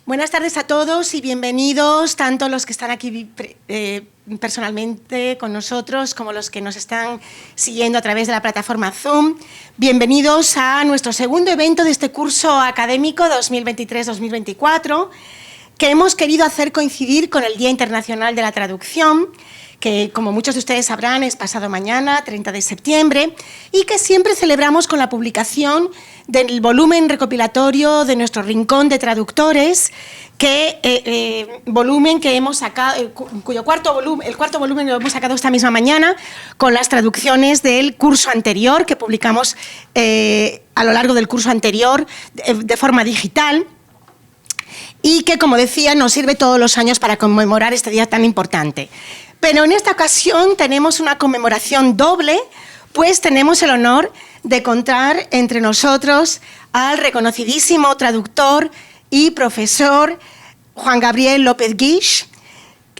Buenas tardes a todos y bienvenidos, tanto los que están aquí personalmente con nosotros como los que nos están siguiendo a través de la plataforma Zoom. Bienvenidos a nuestro segundo evento de este curso académico 2023-2024, que hemos querido hacer coincidir con el Día Internacional de la Traducción, que, como muchos de ustedes sabrán, es pasado mañana, 30 de septiembre, y que siempre celebramos con la publicación del volumen recopilatorio de nuestro Rincón de Traductores, volumen que hemos sacado, el cuarto volumen lo hemos sacado esta misma mañana, con las traducciones del curso anterior, que publicamos a lo largo del curso anterior de forma digital, y que, como decía, nos sirve todos los años para conmemorar este día tan importante. Pero en esta ocasión tenemos una conmemoración doble, pues tenemos el honor de contar entre nosotros al reconocidísimo traductor y profesor Juan Gabriel López Guix,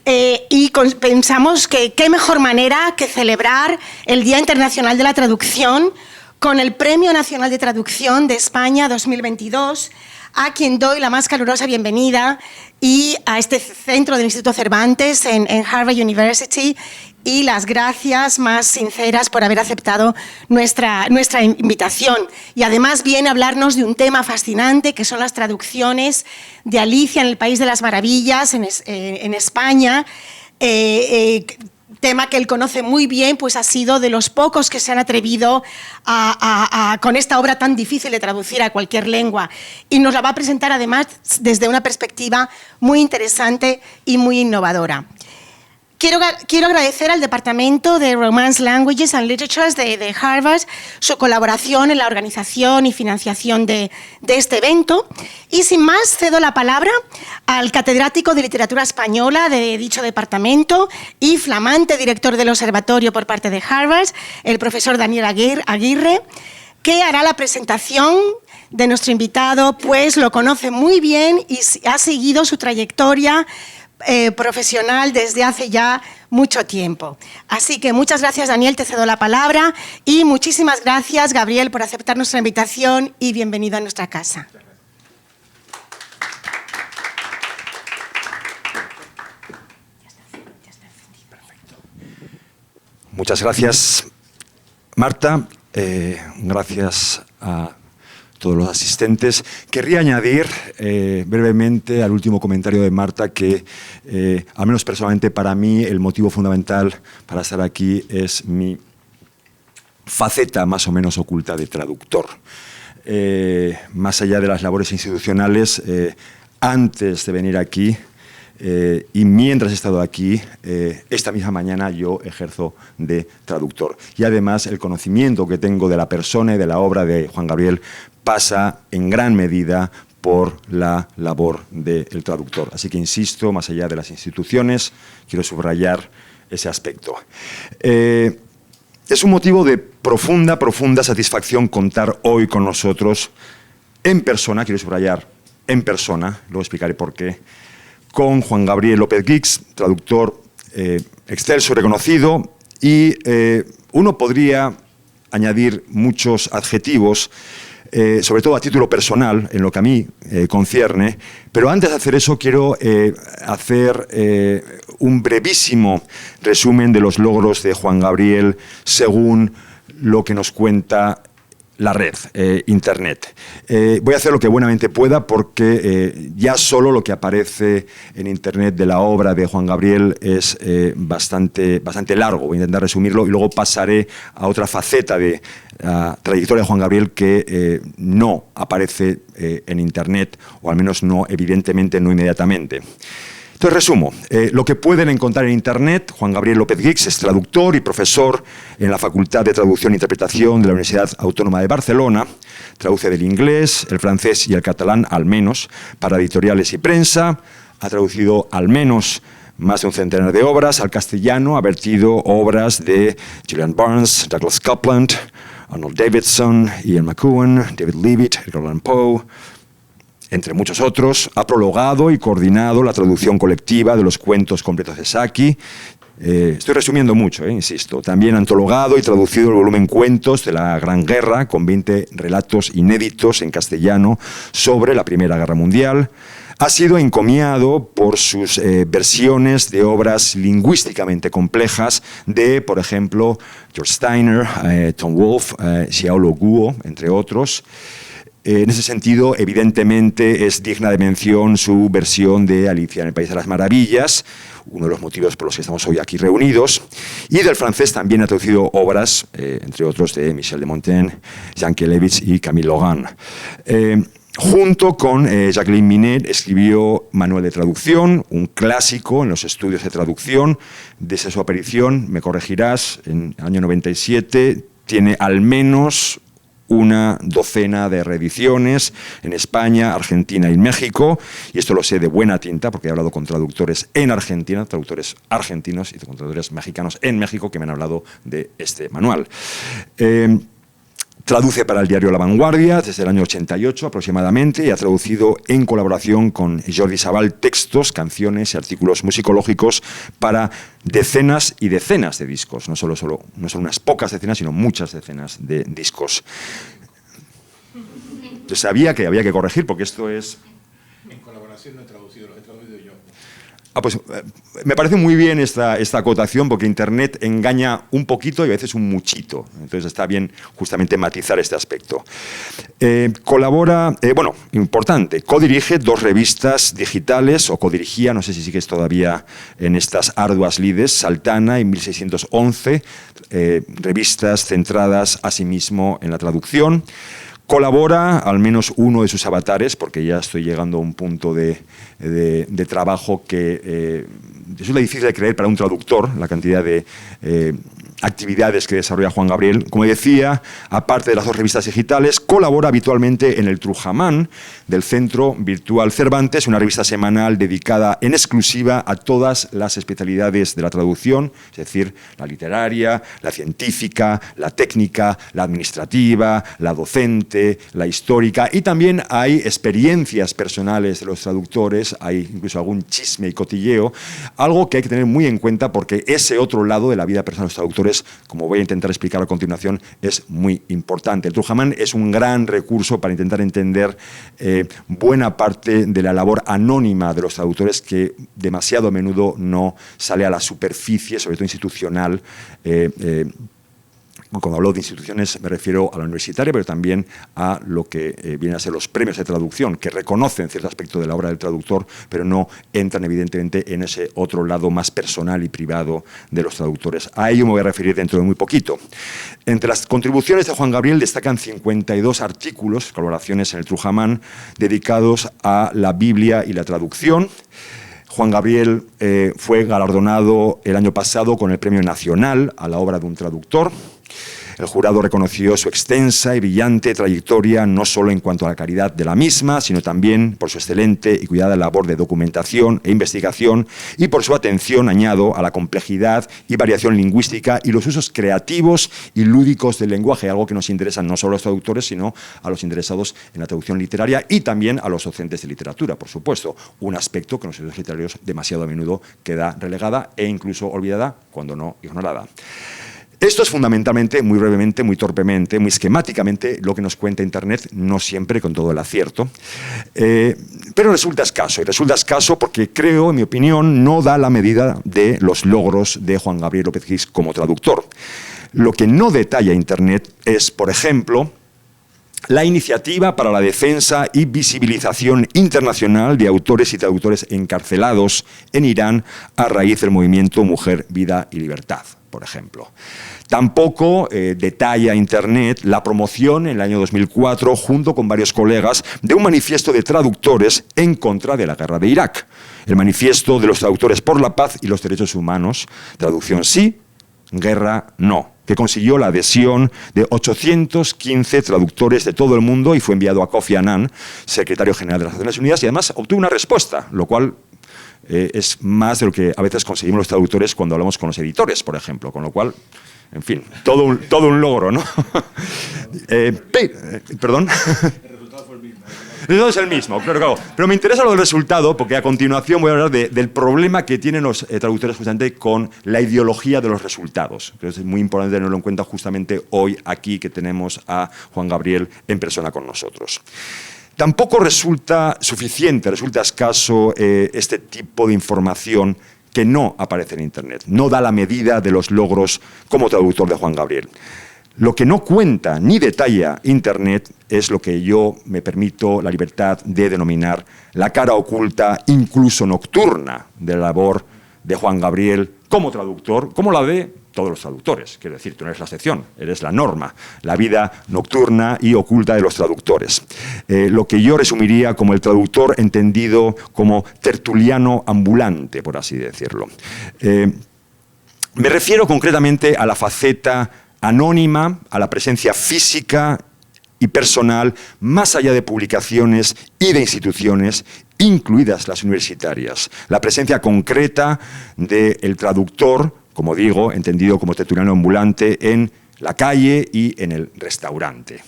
y pensamos que qué mejor manera que celebrar el Día Internacional de la Traducción con el Premio Nacional de Traducción de España 2022, a quien doy la más calurosa bienvenida, y a este centro del Instituto Cervantes en Harvard University, y las gracias más sinceras por haber aceptado nuestra invitación. Y además viene a hablarnos de un tema fascinante, que son las traducciones de Alicia en el País de las Maravillas en España, tema que él conoce muy bien, pues ha sido de los pocos que se han atrevido con esta obra tan difícil de traducir a cualquier lengua. Y nos la va a presentar además desde una perspectiva muy interesante y muy innovadora. Quiero agradecer al Departamento de Romance Languages and Literatures de Harvard su colaboración en la organización y financiación de este evento. Y sin más, cedo la palabra al catedrático de Literatura Española de dicho departamento y flamante director del observatorio por parte de Harvard, el profesor Daniel Aguirre, que hará la presentación de nuestro invitado, pues lo conoce muy bien y ha seguido su trayectoria profesional desde hace ya mucho tiempo. Así que muchas gracias, Daniel, te cedo la palabra, y muchísimas gracias, Gabriel, por aceptar nuestra invitación, y bienvenido a nuestra casa. Muchas gracias, Marta. Gracias a todos los asistentes. Querría añadir brevemente al último comentario de Marta que, al menos personalmente para mí, el motivo fundamental para estar aquí es mi faceta más o menos oculta de traductor. Más allá de las labores institucionales, antes de venir aquí, y mientras he estado aquí, esta misma mañana yo ejerzo de traductor. Y además el conocimiento que tengo de la persona y de la obra de Juan Gabriel pasa en gran medida por la labor del traductor. Así que insisto, más allá de las instituciones, quiero subrayar ese aspecto. Es un motivo de profunda satisfacción contar hoy con nosotros en persona, quiero subrayar en persona, luego explicaré por qué, con Juan Gabriel López Guix, traductor excelso, reconocido, y uno podría añadir muchos adjetivos, sobre todo a título personal, en lo que a mí concierne, pero antes de hacer eso quiero hacer un brevísimo resumen de los logros de Juan Gabriel según lo que nos cuenta la red, Internet. Voy a hacer lo que buenamente pueda porque ya solo lo que aparece en Internet de la obra de Juan Gabriel es bastante largo. Voy a intentar resumirlo y luego pasaré a otra faceta de la trayectoria de Juan Gabriel que no aparece en Internet, o al menos no, evidentemente no inmediatamente. Entonces, resumo. Lo que pueden encontrar en Internet: Juan Gabriel López Guix es traductor y profesor en la Facultad de Traducción e Interpretación de la Universidad Autónoma de Barcelona. Traduce del inglés, el francés y el catalán, al menos, para editoriales y prensa. Ha traducido al menos más de un centenar de obras. Al castellano ha vertido obras de Julian Barnes, Douglas Coupland, Arnold Davidson, Ian McEwan, David Leavitt, Edgar Allan Poe, entre muchos otros. Ha prologado y coordinado la traducción colectiva de los cuentos completos de Saki. Estoy resumiendo mucho, insisto. También ha antologado y traducido el volumen Cuentos de la Gran Guerra, con 20 relatos inéditos en castellano sobre la Primera Guerra Mundial. Ha sido encomiado por sus versiones de obras lingüísticamente complejas de, por ejemplo, George Steiner, Tom Wolfe, Xiaolo Guo, entre otros. En ese sentido, evidentemente, es digna de mención su versión de Alicia en el País de las Maravillas, uno de los motivos por los que estamos hoy aquí reunidos. Y del francés también ha traducido obras, entre otros, de Michel de Montaigne, Jean Kelevitz y Camille Logan. Junto con Jacqueline Minet escribió Manual de Traducción, un clásico en los estudios de traducción. Desde su aparición, me corregirás, en el año 97, tiene al menos una docena de reediciones en España, Argentina y México, y esto lo sé de buena tinta porque he hablado con traductores en Argentina, traductores argentinos y con traductores mexicanos en México que me han hablado de este manual. Traduce para el diario La Vanguardia desde el año 88 aproximadamente y ha traducido en colaboración con Jordi Sabal textos, canciones y artículos musicológicos para decenas y decenas de discos, no solo unas pocas decenas, sino muchas decenas de discos. Yo sabía que había que corregir porque esto es... En colaboración no he traducido, lo he traducido yo. Pues me parece muy bien esta acotación porque Internet engaña un poquito y a veces un muchito. Entonces está bien justamente matizar este aspecto. Colabora, importante, codirige 2 revistas digitales, o codirigía, no sé si sigues todavía en estas arduas lides, Saltana y 1611, revistas centradas asimismo en la traducción. Colabora, al menos uno de sus avatares, porque ya estoy llegando a un punto de trabajo que resulta difícil de creer para un traductor, la cantidad de actividades que desarrolla Juan Gabriel. Como decía, aparte de las 2 revistas digitales, colabora habitualmente en el Trujamán del Centro Virtual Cervantes, una revista semanal dedicada en exclusiva a todas las especialidades de la traducción, es decir, la literaria, la científica, la técnica, la administrativa, la docente, la histórica, y también hay experiencias personales de los traductores, hay incluso algún chisme y cotilleo, algo que hay que tener muy en cuenta porque ese otro lado de la vida personal de los traductores, como voy a intentar explicar a continuación, es muy importante. El Trujamán es un gran recurso para intentar entender buena parte de la labor anónima de los traductores que demasiado a menudo no sale a la superficie, sobre todo institucional. Cuando hablo de instituciones me refiero a la universitaria, pero también a lo que vienen a ser los premios de traducción, que reconocen cierto aspecto de la obra del traductor, pero no entran evidentemente en ese otro lado más personal y privado de los traductores. A ello me voy a referir dentro de muy poquito. Entre las contribuciones de Juan Gabriel destacan 52 artículos, colaboraciones en el Trujamán, dedicados a la Biblia y la traducción. Juan Gabriel fue galardonado el año pasado con el Premio Nacional a la obra de un traductor. El jurado reconoció su extensa y brillante trayectoria, no solo en cuanto a la calidad de la misma, sino también por su excelente y cuidada labor de documentación e investigación y por su atención, añado, a la complejidad y variación lingüística y los usos creativos y lúdicos del lenguaje, algo que nos interesa no solo a los traductores, sino a los interesados en la traducción literaria y también a los docentes de literatura, por supuesto, un aspecto que en los estudios literarios demasiado a menudo queda relegada e incluso olvidada, cuando no ignorada. Esto es fundamentalmente, muy brevemente, muy torpemente, muy esquemáticamente lo que nos cuenta Internet, no siempre con todo el acierto, pero resulta escaso porque creo, en mi opinión, no da la medida de los logros de Juan Gabriel López Guix como traductor. Lo que no detalla Internet es, por ejemplo, la iniciativa para la defensa y visibilización internacional de autores y traductores encarcelados en Irán a raíz del movimiento Mujer, Vida y Libertad, por ejemplo. Tampoco detalla Internet la promoción en el año 2004, junto con varios colegas, de un manifiesto de traductores en contra de la guerra de Irak. El manifiesto de los traductores por la paz y los derechos humanos, traducción sí, guerra no, que consiguió la adhesión de 815 traductores de todo el mundo y fue enviado a Kofi Annan, secretario general de las Naciones Unidas, y además obtuvo una respuesta, lo cual es más de lo que a veces conseguimos los traductores cuando hablamos con los editores, por ejemplo, con lo cual, en fin, todo un logro, ¿no? ¿Perdón? El resultado es el mismo, claro. Pero me interesa lo del resultado porque a continuación voy a hablar del problema que tienen los traductores justamente con la ideología de los resultados. Entonces es muy importante tenerlo en cuenta justamente hoy aquí que tenemos a Juan Gabriel en persona con nosotros. Tampoco resulta suficiente, resulta escaso este tipo de información que no aparece en Internet. No da la medida de los logros como traductor de Juan Gabriel. Lo que no cuenta ni detalla Internet es lo que yo me permito la libertad de denominar la cara oculta, incluso nocturna, de la labor de Juan Gabriel como traductor, como la de todos los traductores. Quiero decir, tú no eres la excepción, eres la norma, la vida nocturna y oculta de los traductores. Lo que yo resumiría como el traductor entendido como tertuliano ambulante, por así decirlo. Me refiero concretamente a la faceta anónima, a la presencia física y personal, más allá de publicaciones y de instituciones, incluidas las universitarias. La presencia concreta del traductor, como digo, entendido como tertuliano ambulante, en la calle y en el restaurante.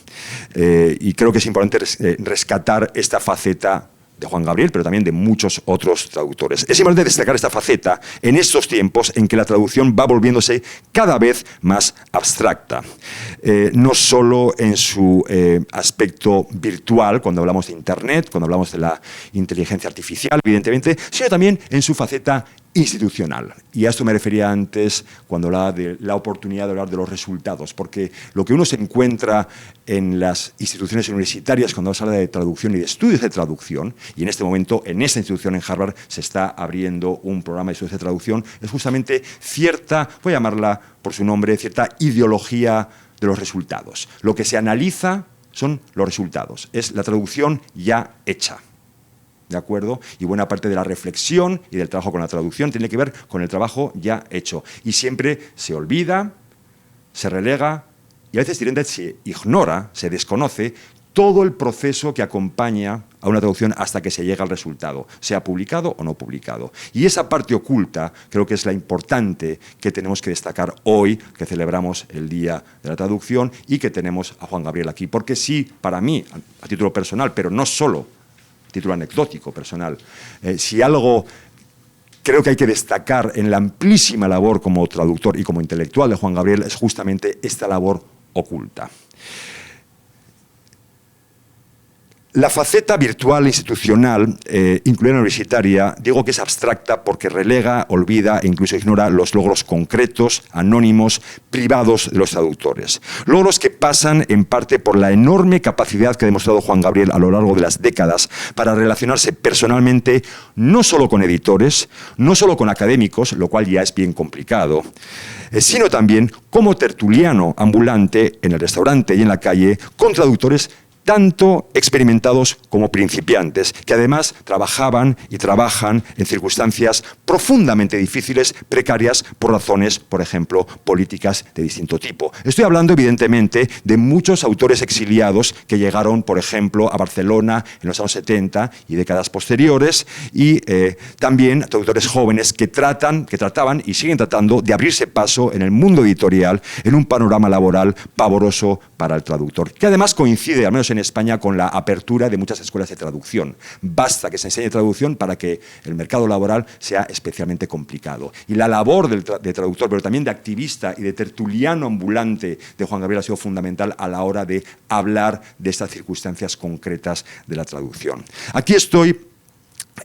Y creo que es importante rescatar esta faceta de Juan Gabriel, pero también de muchos otros traductores. Es importante destacar esta faceta en estos tiempos en que la traducción va volviéndose cada vez más abstracta. No solo en su aspecto virtual, cuando hablamos de Internet, cuando hablamos de la inteligencia artificial, evidentemente, sino también en su faceta institucional. Y a esto me refería antes cuando hablaba de la oportunidad de hablar de los resultados, porque lo que uno se encuentra en las instituciones universitarias cuando se habla de traducción y de estudios de traducción, y en este momento en esta institución en Harvard se está abriendo un programa de estudios de traducción, es justamente cierta, voy a llamarla por su nombre, cierta ideología de los resultados. Lo que se analiza son los resultados, es la traducción ya hecha. ¿De acuerdo? Y buena parte de la reflexión y del trabajo con la traducción tiene que ver con el trabajo ya hecho. Y siempre se olvida, se relega y a veces directamente se ignora, se desconoce todo el proceso que acompaña a una traducción hasta que se llega al resultado, sea publicado o no publicado. Y esa parte oculta creo que es la importante que tenemos que destacar hoy, que celebramos el Día de la Traducción y que tenemos a Juan Gabriel aquí. Porque sí, para mí, a título personal, pero no solo título anecdótico, personal. Si algo creo que hay que destacar en la amplísima labor como traductor y como intelectual de Juan Gabriel es justamente esta labor oculta. La faceta virtual institucional, incluida la universitaria, digo que es abstracta porque relega, olvida e incluso ignora los logros concretos, anónimos, privados de los traductores. Logros que pasan en parte por la enorme capacidad que ha demostrado Juan Gabriel a lo largo de las décadas para relacionarse personalmente no solo con editores, no solo con académicos, lo cual ya es bien complicado, sino también como tertuliano ambulante en el restaurante y en la calle con traductores tanto experimentados como principiantes, que además trabajaban y trabajan en circunstancias profundamente difíciles, precarias, por razones, por ejemplo, políticas de distinto tipo. Estoy hablando, evidentemente, de muchos autores exiliados que llegaron, por ejemplo, a Barcelona en los años 70 y décadas posteriores, y también traductores jóvenes que trataban y siguen tratando de abrirse paso en el mundo editorial en un panorama laboral pavoroso para el traductor, que además coincide, al menos en España, con la apertura de muchas escuelas de traducción. Basta que se enseñe traducción para que el mercado laboral sea especialmente complicado. Y la labor de traductor, pero también de activista y de tertuliano ambulante de Juan Gabriel ha sido fundamental a la hora de hablar de estas circunstancias concretas de la traducción. Aquí estoy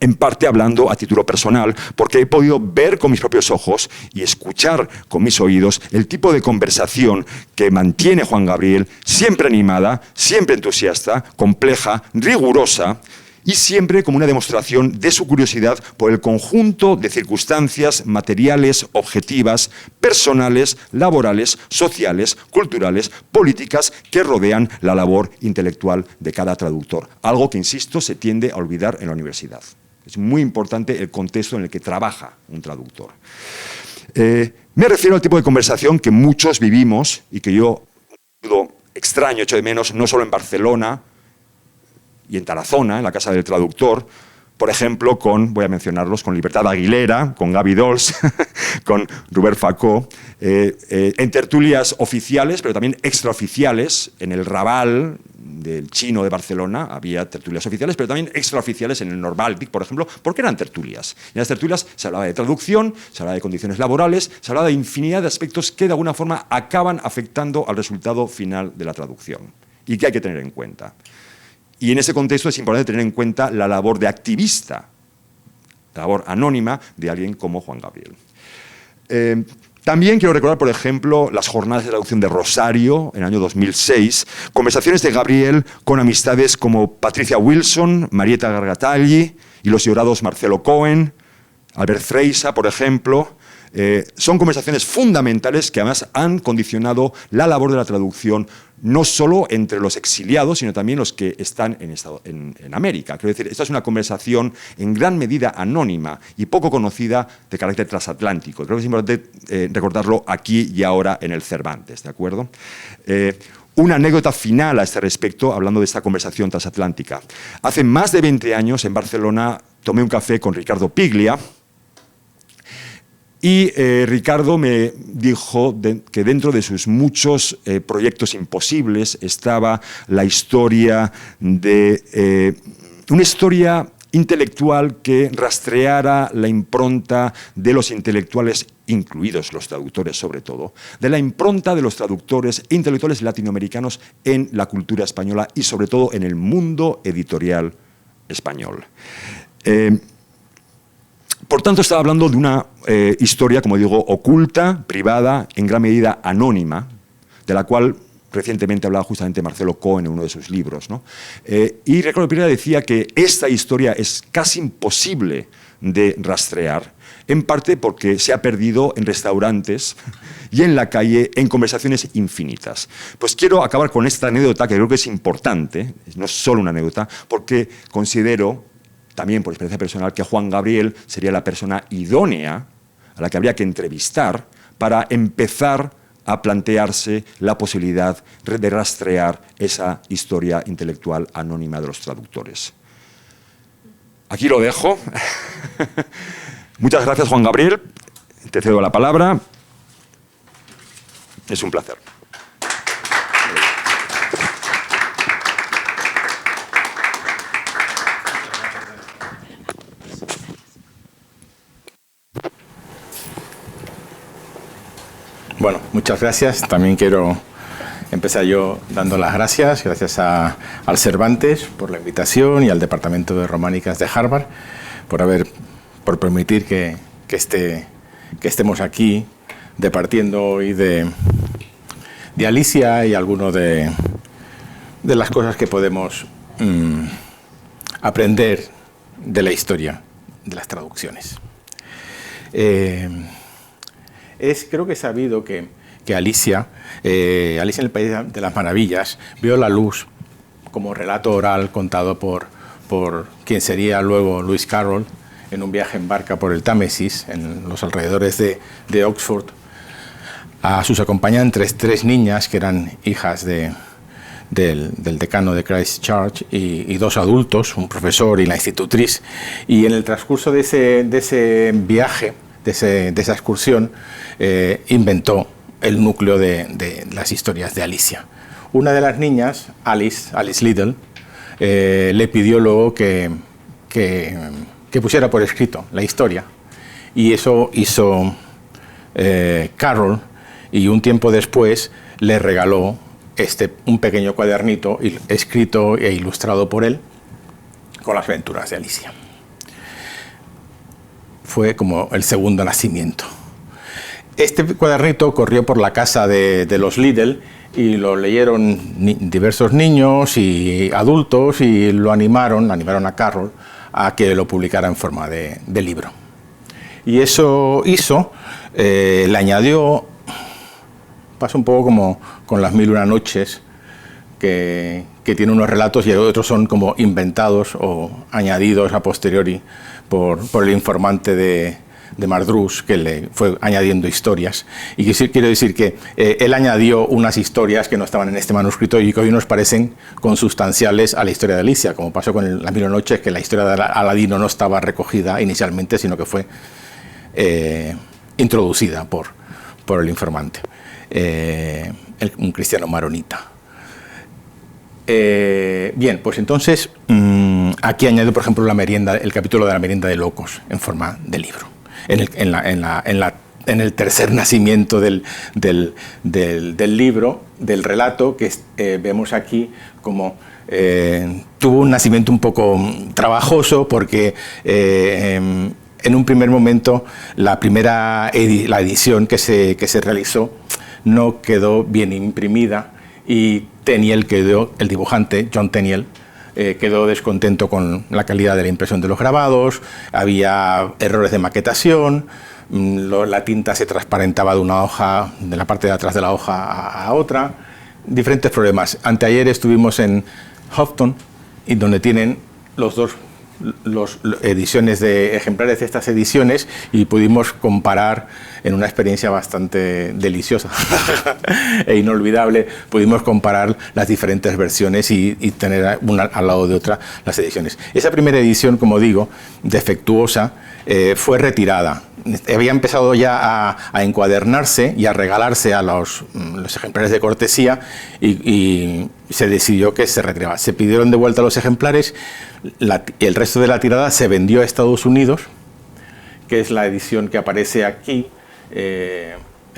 en parte hablando a título personal, porque he podido ver con mis propios ojos y escuchar con mis oídos el tipo de conversación que mantiene Juan Gabriel, siempre animada, siempre entusiasta, compleja, rigurosa, y siempre como una demostración de su curiosidad por el conjunto de circunstancias materiales, objetivas, personales, laborales, sociales, culturales, políticas que rodean la labor intelectual de cada traductor. Algo que, insisto, se tiende a olvidar en la universidad. Es muy importante el contexto en el que trabaja un traductor. Me refiero al tipo de conversación que muchos vivimos y que yo extraño, echo de menos, no solo en Barcelona y en Tarazona, en la Casa del Traductor, por ejemplo, voy a mencionarlos, con Libertad Aguilera, con Gaby Dols, con Robert Facó, en tertulias oficiales, pero también extraoficiales, en el Raval del Chino de Barcelona había tertulias oficiales, pero también extraoficiales en el Norbaltic, por ejemplo, porque eran tertulias. En las tertulias se hablaba de traducción, se hablaba de condiciones laborales, se hablaba de infinidad de aspectos que de alguna forma acaban afectando al resultado final de la traducción y que hay que tener en cuenta. Y en ese contexto es importante tener en cuenta la labor de activista, la labor anónima de alguien como Juan Gabriel. También quiero recordar, por ejemplo, las jornadas de traducción de Rosario en el año 2006, conversaciones de Gabriel con amistades como Patricia Wilson, Marieta Gargatagli y los llorados Marcelo Cohen, Albert Freisa, por ejemplo. Son conversaciones fundamentales que además han condicionado la labor de la traducción no solo entre los exiliados, sino también los que están en América. Quiero decir, esta es una conversación en gran medida anónima y poco conocida de carácter transatlántico. Creo que es importante recordarlo aquí y ahora en el Cervantes, ¿de acuerdo? Una anécdota final a este respecto, hablando de esta conversación transatlántica. Hace más de 20 años en Barcelona tomé un café con Ricardo Piglia, y Ricardo me dijo que dentro de sus muchos proyectos imposibles estaba la historia de una historia intelectual que rastreara la impronta de los intelectuales, incluidos los traductores sobre todo, de la impronta de los traductores e intelectuales latinoamericanos en la cultura española y sobre todo en el mundo editorial español. Por tanto, estaba hablando de una historia, como digo, oculta, privada, en gran medida anónima, de la cual recientemente hablaba justamente Marcelo Cohen en uno de sus libros, ¿no? Y Ricardo Piglia decía que esta historia es casi imposible de rastrear, en parte porque se ha perdido en restaurantes y en la calle en conversaciones infinitas. Pues quiero acabar con esta anécdota que creo que es importante, no es solo una anécdota, porque considero, también por experiencia personal, que Juan Gabriel sería la persona idónea a la que habría que entrevistar para empezar a plantearse la posibilidad de rastrear esa historia intelectual anónima de los traductores. Aquí lo dejo. Muchas gracias, Juan Gabriel. Te cedo la palabra. Es un placer. Bueno, muchas gracias. También quiero empezar yo dando las gracias al Cervantes por la invitación y al Departamento de Románicas de Harvard por permitir que estemos aquí departiendo hoy de Alicia y alguno de las cosas que podemos aprender de la historia de las traducciones. Creo que he sabido que Alicia en el País de las Maravillas vio la luz como relato oral contado por quien sería luego Lewis Carroll en un viaje en barca por el Támesis, en los alrededores de Oxford, a sus acompañantes, 3 niñas que eran hijas del decano de Christ Church y 2 adultos, un profesor y la institutriz. Y en el transcurso de ese viaje, de esa excursión, inventó el núcleo de las historias de Alicia. Una de las niñas, Alice Liddell, le pidió luego que pusiera por escrito la historia, y eso hizo Carroll, y un tiempo después le regaló un pequeño cuadernito escrito e ilustrado por él con las aventuras de Alicia. Fue como el segundo nacimiento. Este cuadernito corrió por la casa de los Liddell y lo leyeron diversos niños y adultos y lo animaron a Carroll a que lo publicara en forma de libro. Y eso hizo, le añadió, pasa un poco como con las 1001 noches, que tiene unos relatos y otros son como inventados o añadidos a posteriori por el informante de Mardrus, que le fue añadiendo historias. Y quiero decir que él añadió unas historias que no estaban en este manuscrito y que hoy nos parecen consustanciales a la historia de Alicia, como pasó con las 1001 noches, que la historia de Aladino no estaba recogida inicialmente, sino que fue introducida por el informante, un cristiano maronita. Bien, pues entonces aquí añado, por ejemplo, el capítulo de la merienda de locos en forma de libro, en el tercer nacimiento del libro, del relato, que vemos aquí como tuvo un nacimiento un poco trabajoso porque en un primer momento la edición que se realizó no quedó bien imprimida y Tenniel el dibujante, John Tenniel, quedó descontento con la calidad de la impresión de los grabados, había errores de maquetación, la tinta se transparentaba de una hoja, de la parte de atrás de la hoja a otra, diferentes problemas. Anteayer estuvimos en Houghton, y donde tienen los ediciones de ejemplares de estas ediciones, y pudimos comparar en una experiencia bastante deliciosa e inolvidable. Pudimos comparar las diferentes versiones y tener una al lado de otra las ediciones. Esa primera edición, como digo, defectuosa, fue retirada. Había empezado ya a encuadernarse y a regalarse a los ejemplares de cortesía, y se decidió que se retiraba. Se pidieron de vuelta los ejemplares, el resto de la tirada se vendió a Estados Unidos, que es la edición que aparece aquí,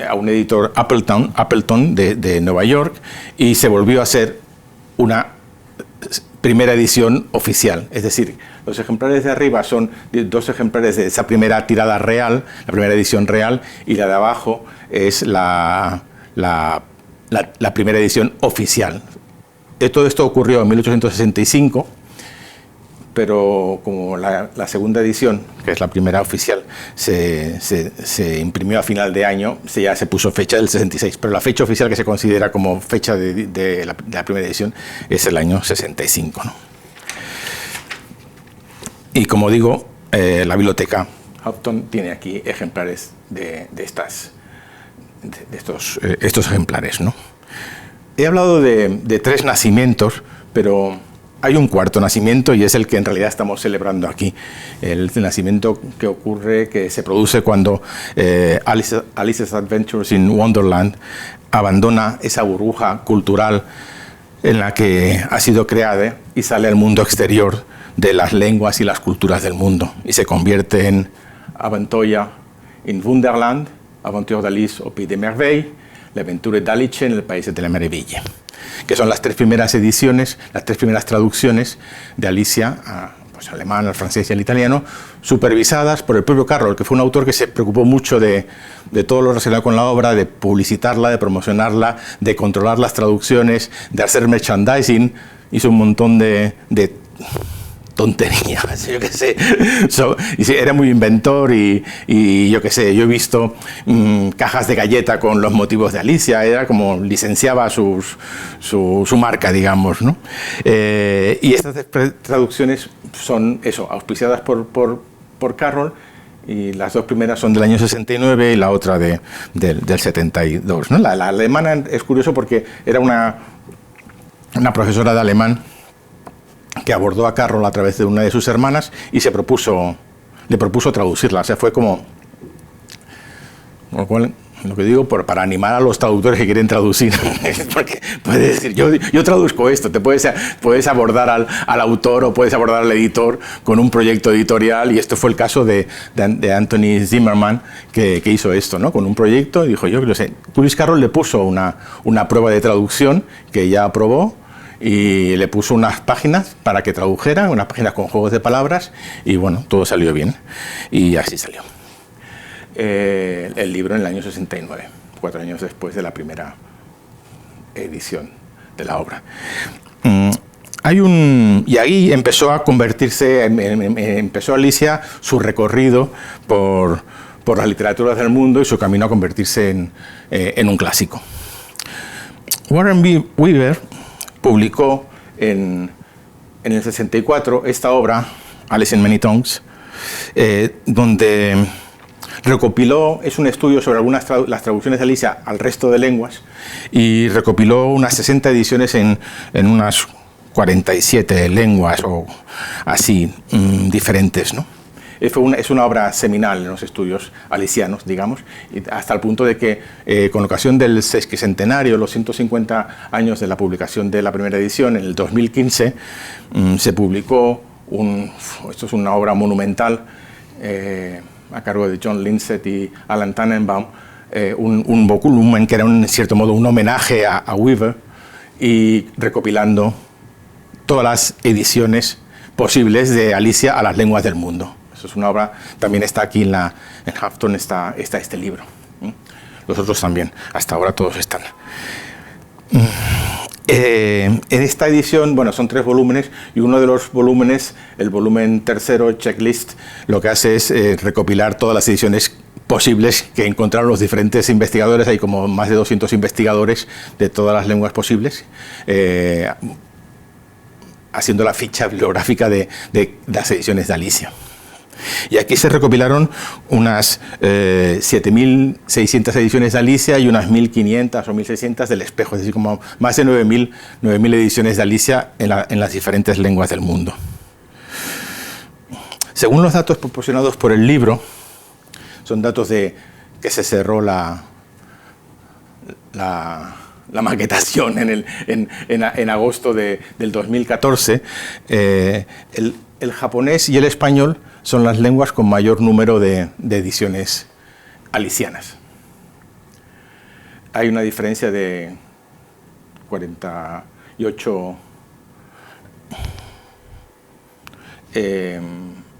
a un editor Appleton de Nueva York, y se volvió a hacer una primera edición oficial. Es decir, los ejemplares de arriba son 2 ejemplares de esa primera tirada real, la primera edición real, y la de abajo es la primera edición oficial. Todo esto ocurrió en 1865, pero como la segunda edición, que es la primera oficial, se imprimió a final de año, ya se puso fecha del 66, pero la fecha oficial que se considera como fecha de la primera edición es el año 65, ¿no? Y como digo, la biblioteca Houghton tiene aquí ejemplares de estos ejemplares, ¿no? He hablado de 3 nacimientos, pero hay un cuarto nacimiento, y es el que en realidad estamos celebrando aquí. El nacimiento que se produce cuando Alice's Adventures in Wonderland abandona esa burbuja cultural en la que ha sido creada y sale al mundo exterior de las lenguas y las culturas del mundo, y se convierte en Aventura in Wonderland, Aventure d'Alice au Pays des Merveilles, L'Aventure d'Alice en el País de la Meraviglia, que son las 3 primeras ediciones, las 3 primeras traducciones de Alicia al alemán, al francés y al italiano, supervisadas por el propio Carroll, que fue un autor que se preocupó mucho de todo lo relacionado con la obra, de publicitarla, de promocionarla, de controlar las traducciones, de hacer merchandising. Hizo un montón de tonterías, yo qué sé. Era muy inventor, y yo qué sé, yo he visto cajas de galleta con los motivos de Alicia, era como licenciaba su marca, digamos, ¿no? Y estas traducciones son eso, auspiciadas por Carroll, y las 2 primeras son del año 69 y la otra del 72, ¿no? La alemana es curioso porque era una profesora de alemán que abordó a Carroll a través de una de sus hermanas y le propuso traducirla. O sea, fue como lo cual, lo que digo, para animar a los traductores que quieren traducir, porque puedes decir, yo traduzco esto, puedes abordar al autor o puedes abordar al editor con un proyecto editorial, y esto fue el caso de Anthony Zimmerman, que hizo esto, ¿no? Con un proyecto, y dijo, yo lo sé. Lewis Carroll le puso una prueba de traducción que ella aprobó, y le puso unas páginas para que tradujera, unas páginas con juegos de palabras, y bueno, todo salió bien, y así salió el libro en el año 69, 4 años después de la primera edición de la obra. Y ahí empezó a convertirse, empezó Alicia su recorrido por las literaturas del mundo y su camino a convertirse en un clásico. Warren Weaver publicó en el 64 esta obra, Alice in Many Tongues, donde recopiló, es un estudio sobre las traducciones de Alicia al resto de lenguas, y recopiló unas 60 ediciones en unas 47 lenguas o así diferentes, ¿no? Es una obra seminal en los estudios alicianos, digamos, hasta el punto de que con ocasión del sesquicentenario, los 150 años de la publicación de la primera edición, en el 2015, se publicó, esto es una obra monumental, a cargo de John Lindsay y Alan Tannenbaum, un volumen que era en cierto modo un homenaje a Weaver, y recopilando todas las ediciones posibles de Alicia a las lenguas del mundo. Eso es una obra, también está aquí en Houghton está este libro. Los otros también, hasta ahora todos están. En esta edición, bueno, son 3 volúmenes y uno de los volúmenes, el volumen tercero, Checklist, lo que hace es recopilar todas las ediciones posibles que encontraron los diferentes investigadores. Hay como más de 200 investigadores de todas las lenguas posibles, haciendo la ficha bibliográfica de las ediciones de Alicia. Y aquí se recopilaron unas 7.600 ediciones de Alicia y unas 1.500 o 1.600 del Espejo, es decir, como más de 9.000 ediciones de Alicia en las diferentes lenguas del mundo. Según los datos proporcionados por el libro, son datos de que se cerró la maquetación en agosto del 2014, el japonés y el español son las lenguas con mayor número de ediciones alicianas. Hay una diferencia de 48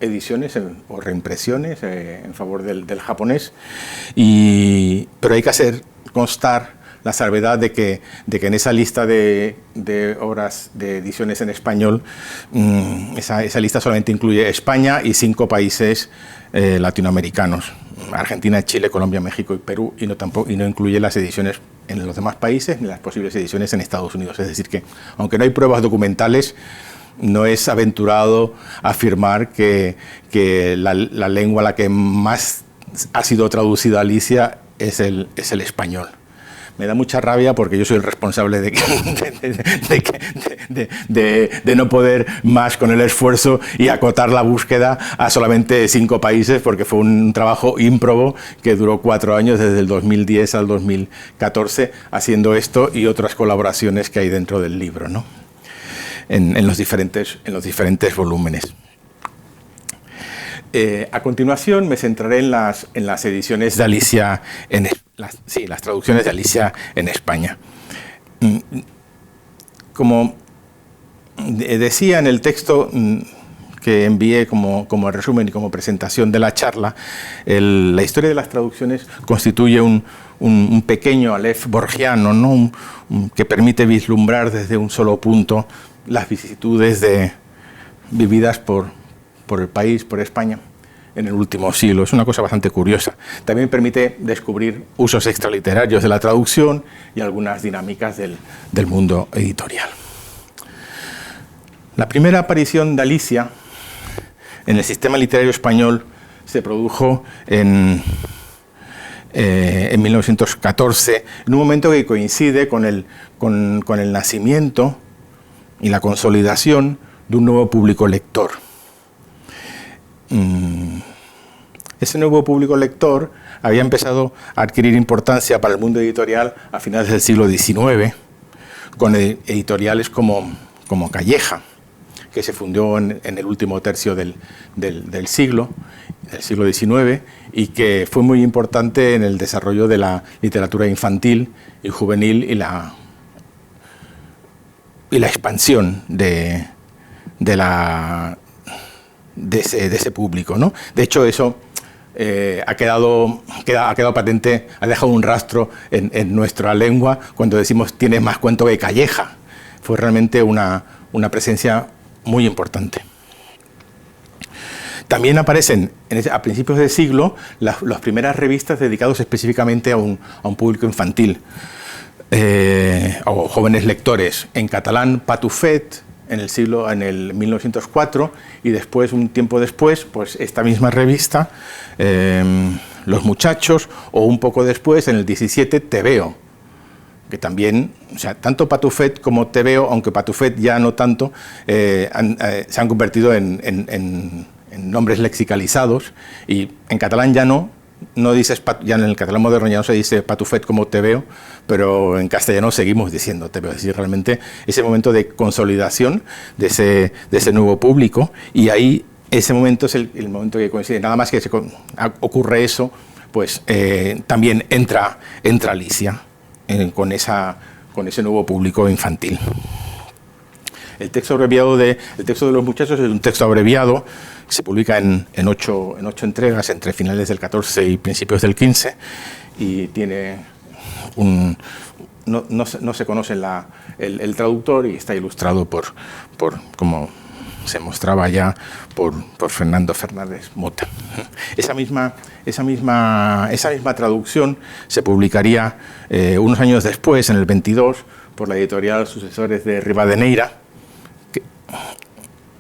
ediciones o reimpresiones en favor del japonés, pero hay que hacer constar la salvedad de que en esa lista de obras de ediciones en español, esa lista solamente incluye España y 5 países latinoamericanos: Argentina, Chile, Colombia, México y Perú, y no incluye las ediciones en los demás países ni las posibles ediciones en Estados Unidos. Es decir, que aunque no hay pruebas documentales, no es aventurado afirmar que la lengua a la que más ha sido traducida Alicia es el español. Me da mucha rabia porque yo soy el responsable de no poder más con el esfuerzo y acotar la búsqueda a solamente 5 países, porque fue un trabajo ímprobo que duró 4 años, desde el 2010 al 2014, haciendo esto y otras colaboraciones que hay dentro del libro, ¿no? En los diferentes volúmenes. A continuación me centraré en las ediciones de Alicia, las traducciones de Alicia en España. Como decía en el texto que envié como resumen y como presentación de la charla, la historia de las traducciones constituye un pequeño aleph borgiano, ¿no? Que permite vislumbrar desde un solo punto las vicisitudes vividas por el país, por España, en el último siglo. Es una cosa bastante curiosa. También permite descubrir usos extraliterarios de la traducción y algunas dinámicas del mundo editorial. La primera aparición de Alicia en el sistema literario español se produjo en 1914, en un momento que coincide con el nacimiento y la consolidación de un nuevo público lector. Ese nuevo público lector había empezado a adquirir importancia para el mundo editorial a finales del siglo XIX, con editoriales como Calleja, que se fundó en el último tercio del siglo XIX, y que fue muy importante en el desarrollo de la literatura infantil y juvenil y la expansión de ese público, ¿no? De hecho, eso ha quedado patente, ha dejado un rastro en nuestra lengua cuando decimos tienes más cuento que Calleja. Fue realmente una presencia muy importante. También aparecen a principios del siglo las primeras revistas dedicadas específicamente a un público infantil o jóvenes lectores. En catalán, Patufet, en el 1904, y después, un tiempo después, pues esta misma revista, Los Muchachos, o un poco después, en el 17, Te Veo, que también, o sea, tanto Patufet como Te Veo, aunque Patufet ya no tanto, se han convertido en nombres lexicalizados, y en catalán ya no dices, ya en el catalán moderno ya no se dice Patufet como Te Veo, pero en castellano seguimos diciendo Te Veo. Es decir, realmente ese momento de consolidación de ese nuevo público, y ahí ese momento es el momento que coincide. Nada más que ocurre eso, pues también entra Alicia con ese nuevo público infantil. El texto de los muchachos es un texto abreviado, se publica en 8 entregas entre finales del 14 y principios del 15, y tiene no se conoce el traductor, y está ilustrado por como se mostraba ya, por Fernando Fernández Mota. Esa misma traducción se publicaría unos años después, en el 22, por la editorial Sucesores de Rivadeneira,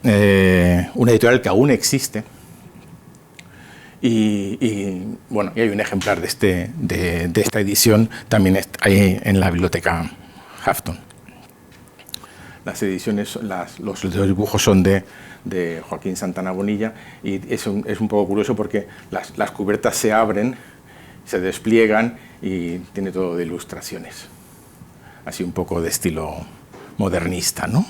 una editorial que aún existe, y hay un ejemplar de esta edición también ahí en la biblioteca Hafton. Las ediciones, los dibujos son de Joaquín Santana Bonilla, y es un poco curioso porque las cubiertas se abren, se despliegan y tiene todo de ilustraciones, así un poco de estilo modernista, ¿no?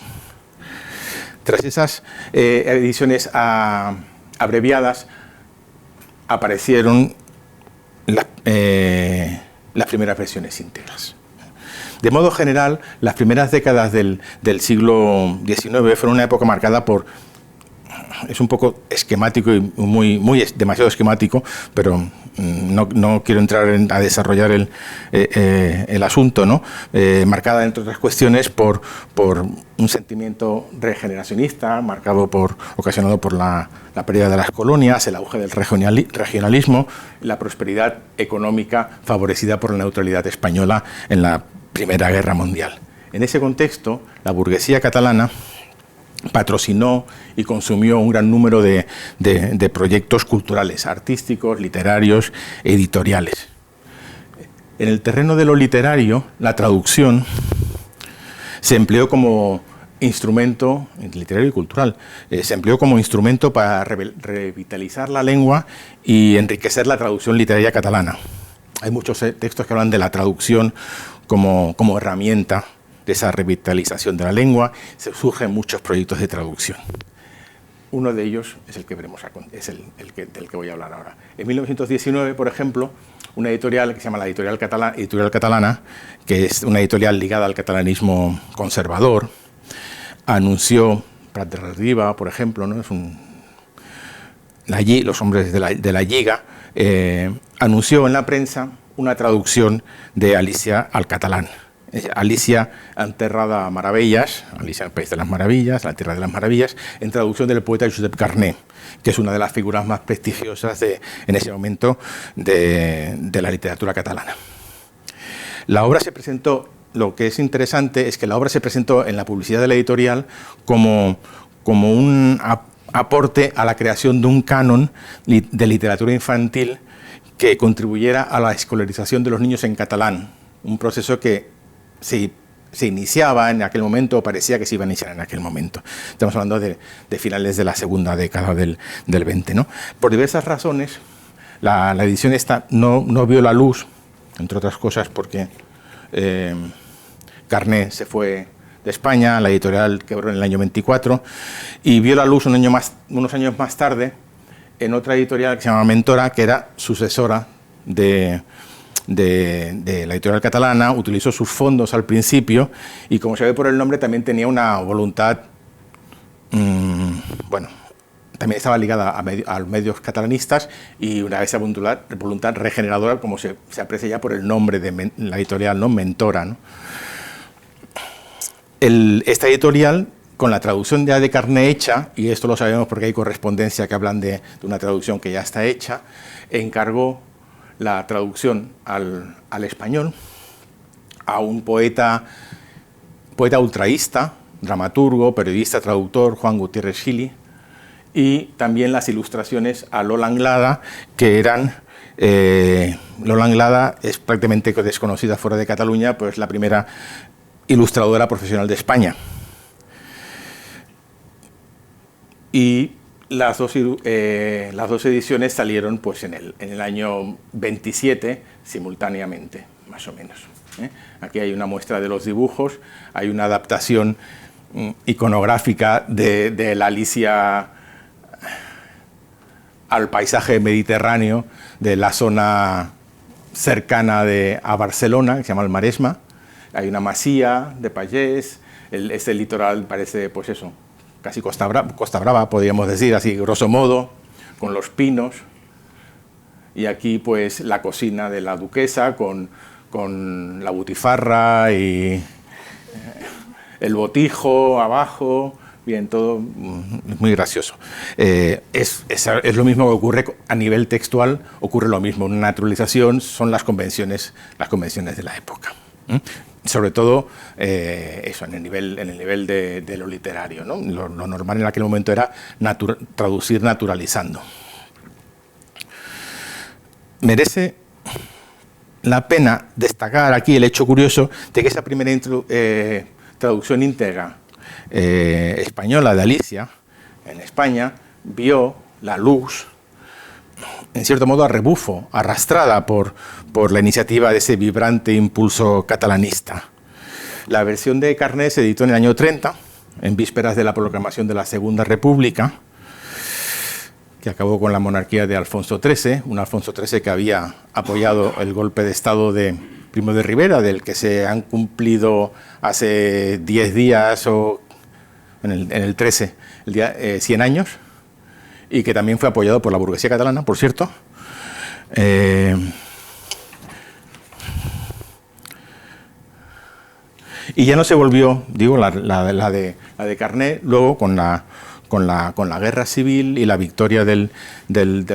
Tras esas ediciones abreviadas aparecieron las primeras versiones íntegras. De modo general, las primeras décadas del siglo XIX fueron una época marcada por... Es un poco esquemático y demasiado esquemático, pero no quiero entrar a desarrollar el asunto, ¿no? Marcada, entre otras cuestiones, por un sentimiento regeneracionista, ocasionado por la pérdida de las colonias, el auge del regionalismo, la prosperidad económica favorecida por la neutralidad española en la Primera Guerra Mundial. En ese contexto, la burguesía catalana patrocinó y consumió un gran número de proyectos culturales, artísticos, literarios, editoriales. En el terreno de lo literario, la traducción se empleó como instrumento, literario y cultural, se empleó como instrumento para revitalizar la lengua y enriquecer la traducción literaria catalana. Hay muchos textos que hablan de la traducción como herramienta de esa revitalización de la lengua. Surgen muchos proyectos de traducción. Uno de ellos es el que veremos, es del que voy a hablar ahora. En 1919, por ejemplo, una editorial que se llama la Editorial Catalana, que es una editorial ligada al catalanismo conservador, anunció, Prat de Riba, por ejemplo, ¿no? Los hombres de la Lliga, anunció en la prensa una traducción de Alicia al catalán. Alicia enterrada a Maravillas, Alicia en el País de las Maravillas, la Tierra de las Maravillas, en traducción del poeta Josep Carné, que es una de las figuras más prestigiosas en ese momento de la literatura catalana. La obra se presentó, lo que es interesante es que la obra se presentó en la publicidad de la editorial como un aporte a la creación de un canon de literatura infantil que contribuyera a la escolarización de los niños en catalán, un proceso que se iniciaba en aquel momento, o parecía que se iba a iniciar en aquel momento. Estamos hablando de finales de la segunda década del 20, ¿no? Por diversas razones, la edición esta no vio la luz, entre otras cosas porque Carné se fue de España, la editorial quebró en el año 24, y vio la luz unos años más tarde en otra editorial que se llama Mentora, que era sucesora de la editorial catalana. Utilizó sus fondos al principio y, como se ve por el nombre, también tenía una voluntad, también estaba ligada a medios catalanistas, y esa voluntad regeneradora, como se aprecia ya por el nombre de la editorial, ¿no? Mentora, ¿no? Esta editorial, con la traducción ya de Carné hecha, y esto lo sabemos porque hay correspondencia que hablan de una traducción que ya está hecha, encargó la traducción al español a un poeta ultraísta, dramaturgo, periodista, traductor, Juan Gutiérrez Gili, y también las ilustraciones a Lola Anglada, que eran... Lola Anglada es prácticamente desconocida fuera de Cataluña, pues la primera ilustradora profesional de España. Y las dos ediciones salieron pues en el año 27 simultáneamente, más o menos. Aquí hay una muestra de los dibujos, hay una adaptación iconográfica de la Alicia al paisaje mediterráneo de la zona cercana a Barcelona, que se llama el Maresma, hay una masía de Pallés, este litoral parece, pues eso, casi Costa Brava, podríamos decir, así grosso modo, con los pinos. Y aquí, pues, la cocina de la duquesa con la butifarra y el botijo abajo. Bien, todo muy gracioso. Es lo mismo que ocurre a nivel textual, ocurre lo mismo. Una naturalización son las convenciones de la época. Sobre todo eso, en el nivel de lo literario, ¿no? Lo normal en aquel momento era traducir naturalizando. Merece la pena destacar aquí el hecho curioso de que esa primera traducción íntegra española de Alicia en España vio la luz, en cierto modo a rebufo, arrastrada por la iniciativa de ese vibrante impulso catalanista. La versión de Carné se editó en el año 30, en vísperas de la proclamación de la Segunda República, que acabó con la monarquía de Alfonso XIII, un Alfonso XIII que había apoyado el golpe de Estado de Primo de Rivera, del que se han cumplido hace 10 días o en el 13, 100 años, y que también fue apoyado por la burguesía catalana, por cierto. Y ya no se volvió, digo, la de Carné, luego con la guerra civil y la victoria del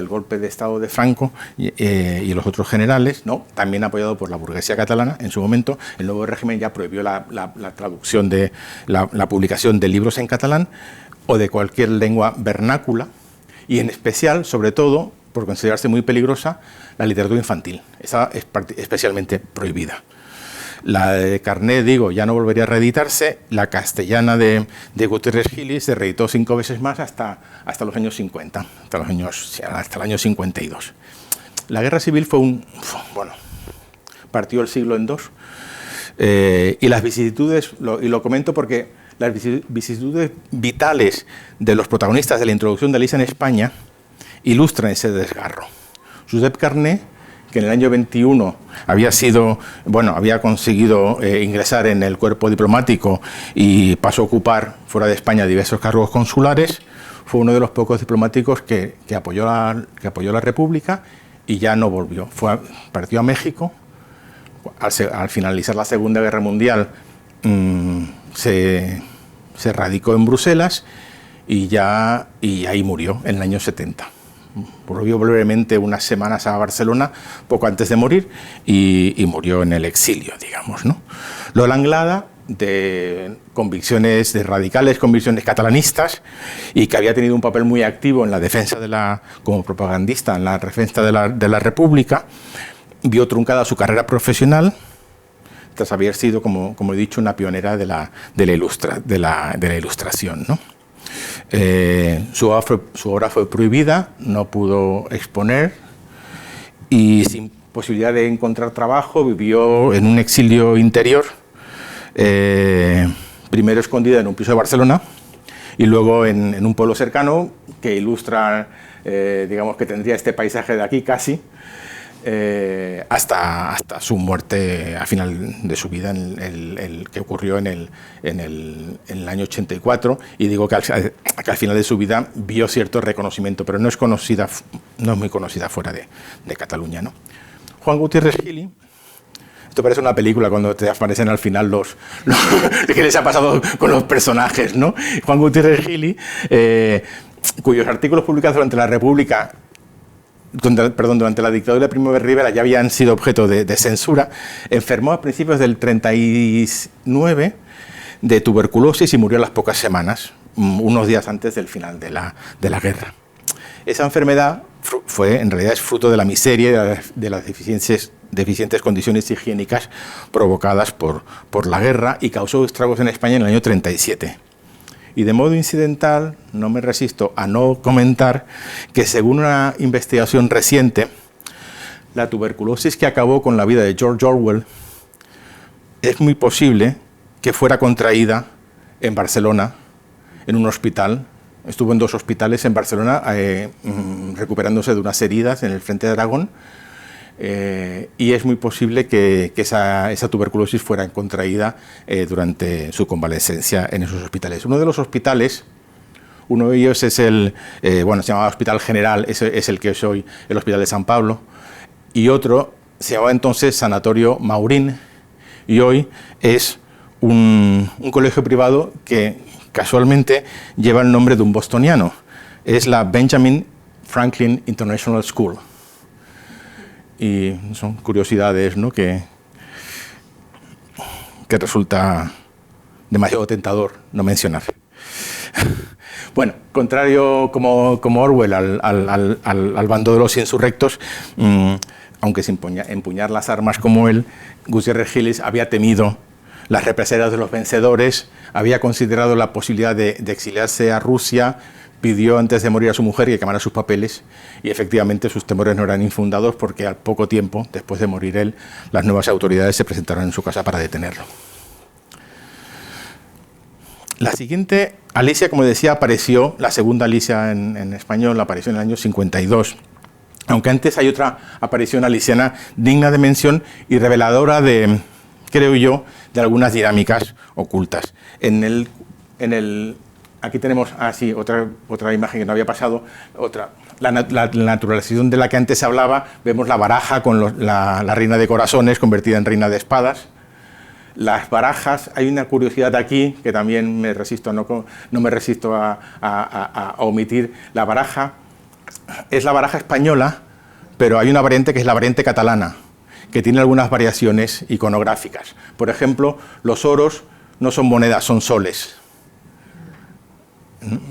golpe de Estado de Franco y los otros generales, ¿no? También apoyado por la burguesía catalana. En su momento, el nuevo régimen ya prohibió la traducción la publicación de libros en catalán o de cualquier lengua vernácula, y en especial, sobre todo, por considerarse muy peligrosa, la literatura infantil. Esa es especialmente prohibida. La de Carné, digo, ya no volvería a reeditarse. La castellana de Gutiérrez Gili se reeditó 5 veces más hasta los años 50, hasta el año 52. La guerra civil partió el siglo en dos. Y las vicisitudes, y lo comento porque las vicisitudes vitales de los protagonistas de la introducción de Alicia en España ilustran ese desgarro. Josep Carné, que en el año 21 había conseguido ingresar en el cuerpo diplomático y pasó a ocupar fuera de España diversos cargos consulares, fue uno de los pocos diplomáticos que apoyó la República y ya no volvió. Partió a México. Al finalizar la Segunda Guerra Mundial se radicó en Bruselas y ahí murió en el año 70. Volvió brevemente unas semanas a Barcelona poco antes de morir y murió en el exilio, digamos, ¿no? Lola Anglada, de radicales convicciones catalanistas, y que había tenido un papel muy activo en la defensa como propagandista en la defensa de la República, vio truncada su carrera profesional tras haber sido, como he dicho, una pionera de la ilustración, ¿no? Su obra fue prohibida, no pudo exponer y sin posibilidad de encontrar trabajo vivió en un exilio interior, primero escondida en un piso de Barcelona y luego en un pueblo cercano que ilustra, digamos que tendría este paisaje de aquí casi, hasta su muerte a final de su vida, que ocurrió en el año 84, y digo que al final de su vida vio cierto reconocimiento, pero no es muy conocida fuera de Cataluña, ¿no? Juan Gutiérrez Gili, esto parece una película cuando te aparecen al final los que les ha pasado con los personajes, ¿no? Juan Gutiérrez Gili, cuyos artículos publicados durante la República, durante la dictadura de Primo de Rivera ya habían sido objeto de censura, enfermó a principios del 39 de tuberculosis y murió a las pocas semanas, unos días antes del final de la guerra. Esa enfermedad en realidad es fruto de la miseria y de las deficientes condiciones higiénicas provocadas por la guerra, y causó estragos en España en el año 37. Y de modo incidental, no me resisto a no comentar que, según una investigación reciente, la tuberculosis que acabó con la vida de George Orwell es muy posible que fuera contraída en Barcelona, en un hospital. Estuvo en 2 hospitales en Barcelona recuperándose de unas heridas en el frente de Aragón, y es muy posible que esa tuberculosis fuera contraída durante su convalescencia en esos hospitales. Uno de los hospitales, uno de ellos es se llamaba Hospital General, es el que es hoy el Hospital de San Pablo, y otro se llamaba entonces Sanatorio Maurín, y hoy es un colegio privado que casualmente lleva el nombre de un bostoniano. Es la Benjamin Franklin International School. Y son curiosidades, ¿no?, que resulta demasiado tentador no mencionar. Bueno, contrario como Orwell al bando de los insurrectos, aunque sin empuñar las armas como él, Gutierrez Giles había temido las represalias de los vencedores, había considerado la posibilidad de exiliarse a Rusia, pidió antes de morir a su mujer que quemara sus papeles, y efectivamente sus temores no eran infundados, porque al poco tiempo, después de morir él, las nuevas autoridades se presentaron en su casa para detenerlo. La siguiente, Alicia, como decía, apareció, la segunda Alicia en español, apareció en el año 52. Aunque antes hay otra aparición aliciana digna de mención y reveladora de, creo yo, de algunas dinámicas ocultas. Aquí tenemos otra imagen que no había pasado, la naturalización de la que antes se hablaba. Vemos la baraja con la reina de corazones convertida en reina de espadas. Las barajas, hay una curiosidad aquí que también no me resisto a omitir. La baraja es la baraja española, pero hay una variante que es la variante catalana, que tiene algunas variaciones iconográficas. Por ejemplo, los oros no son monedas, son soles.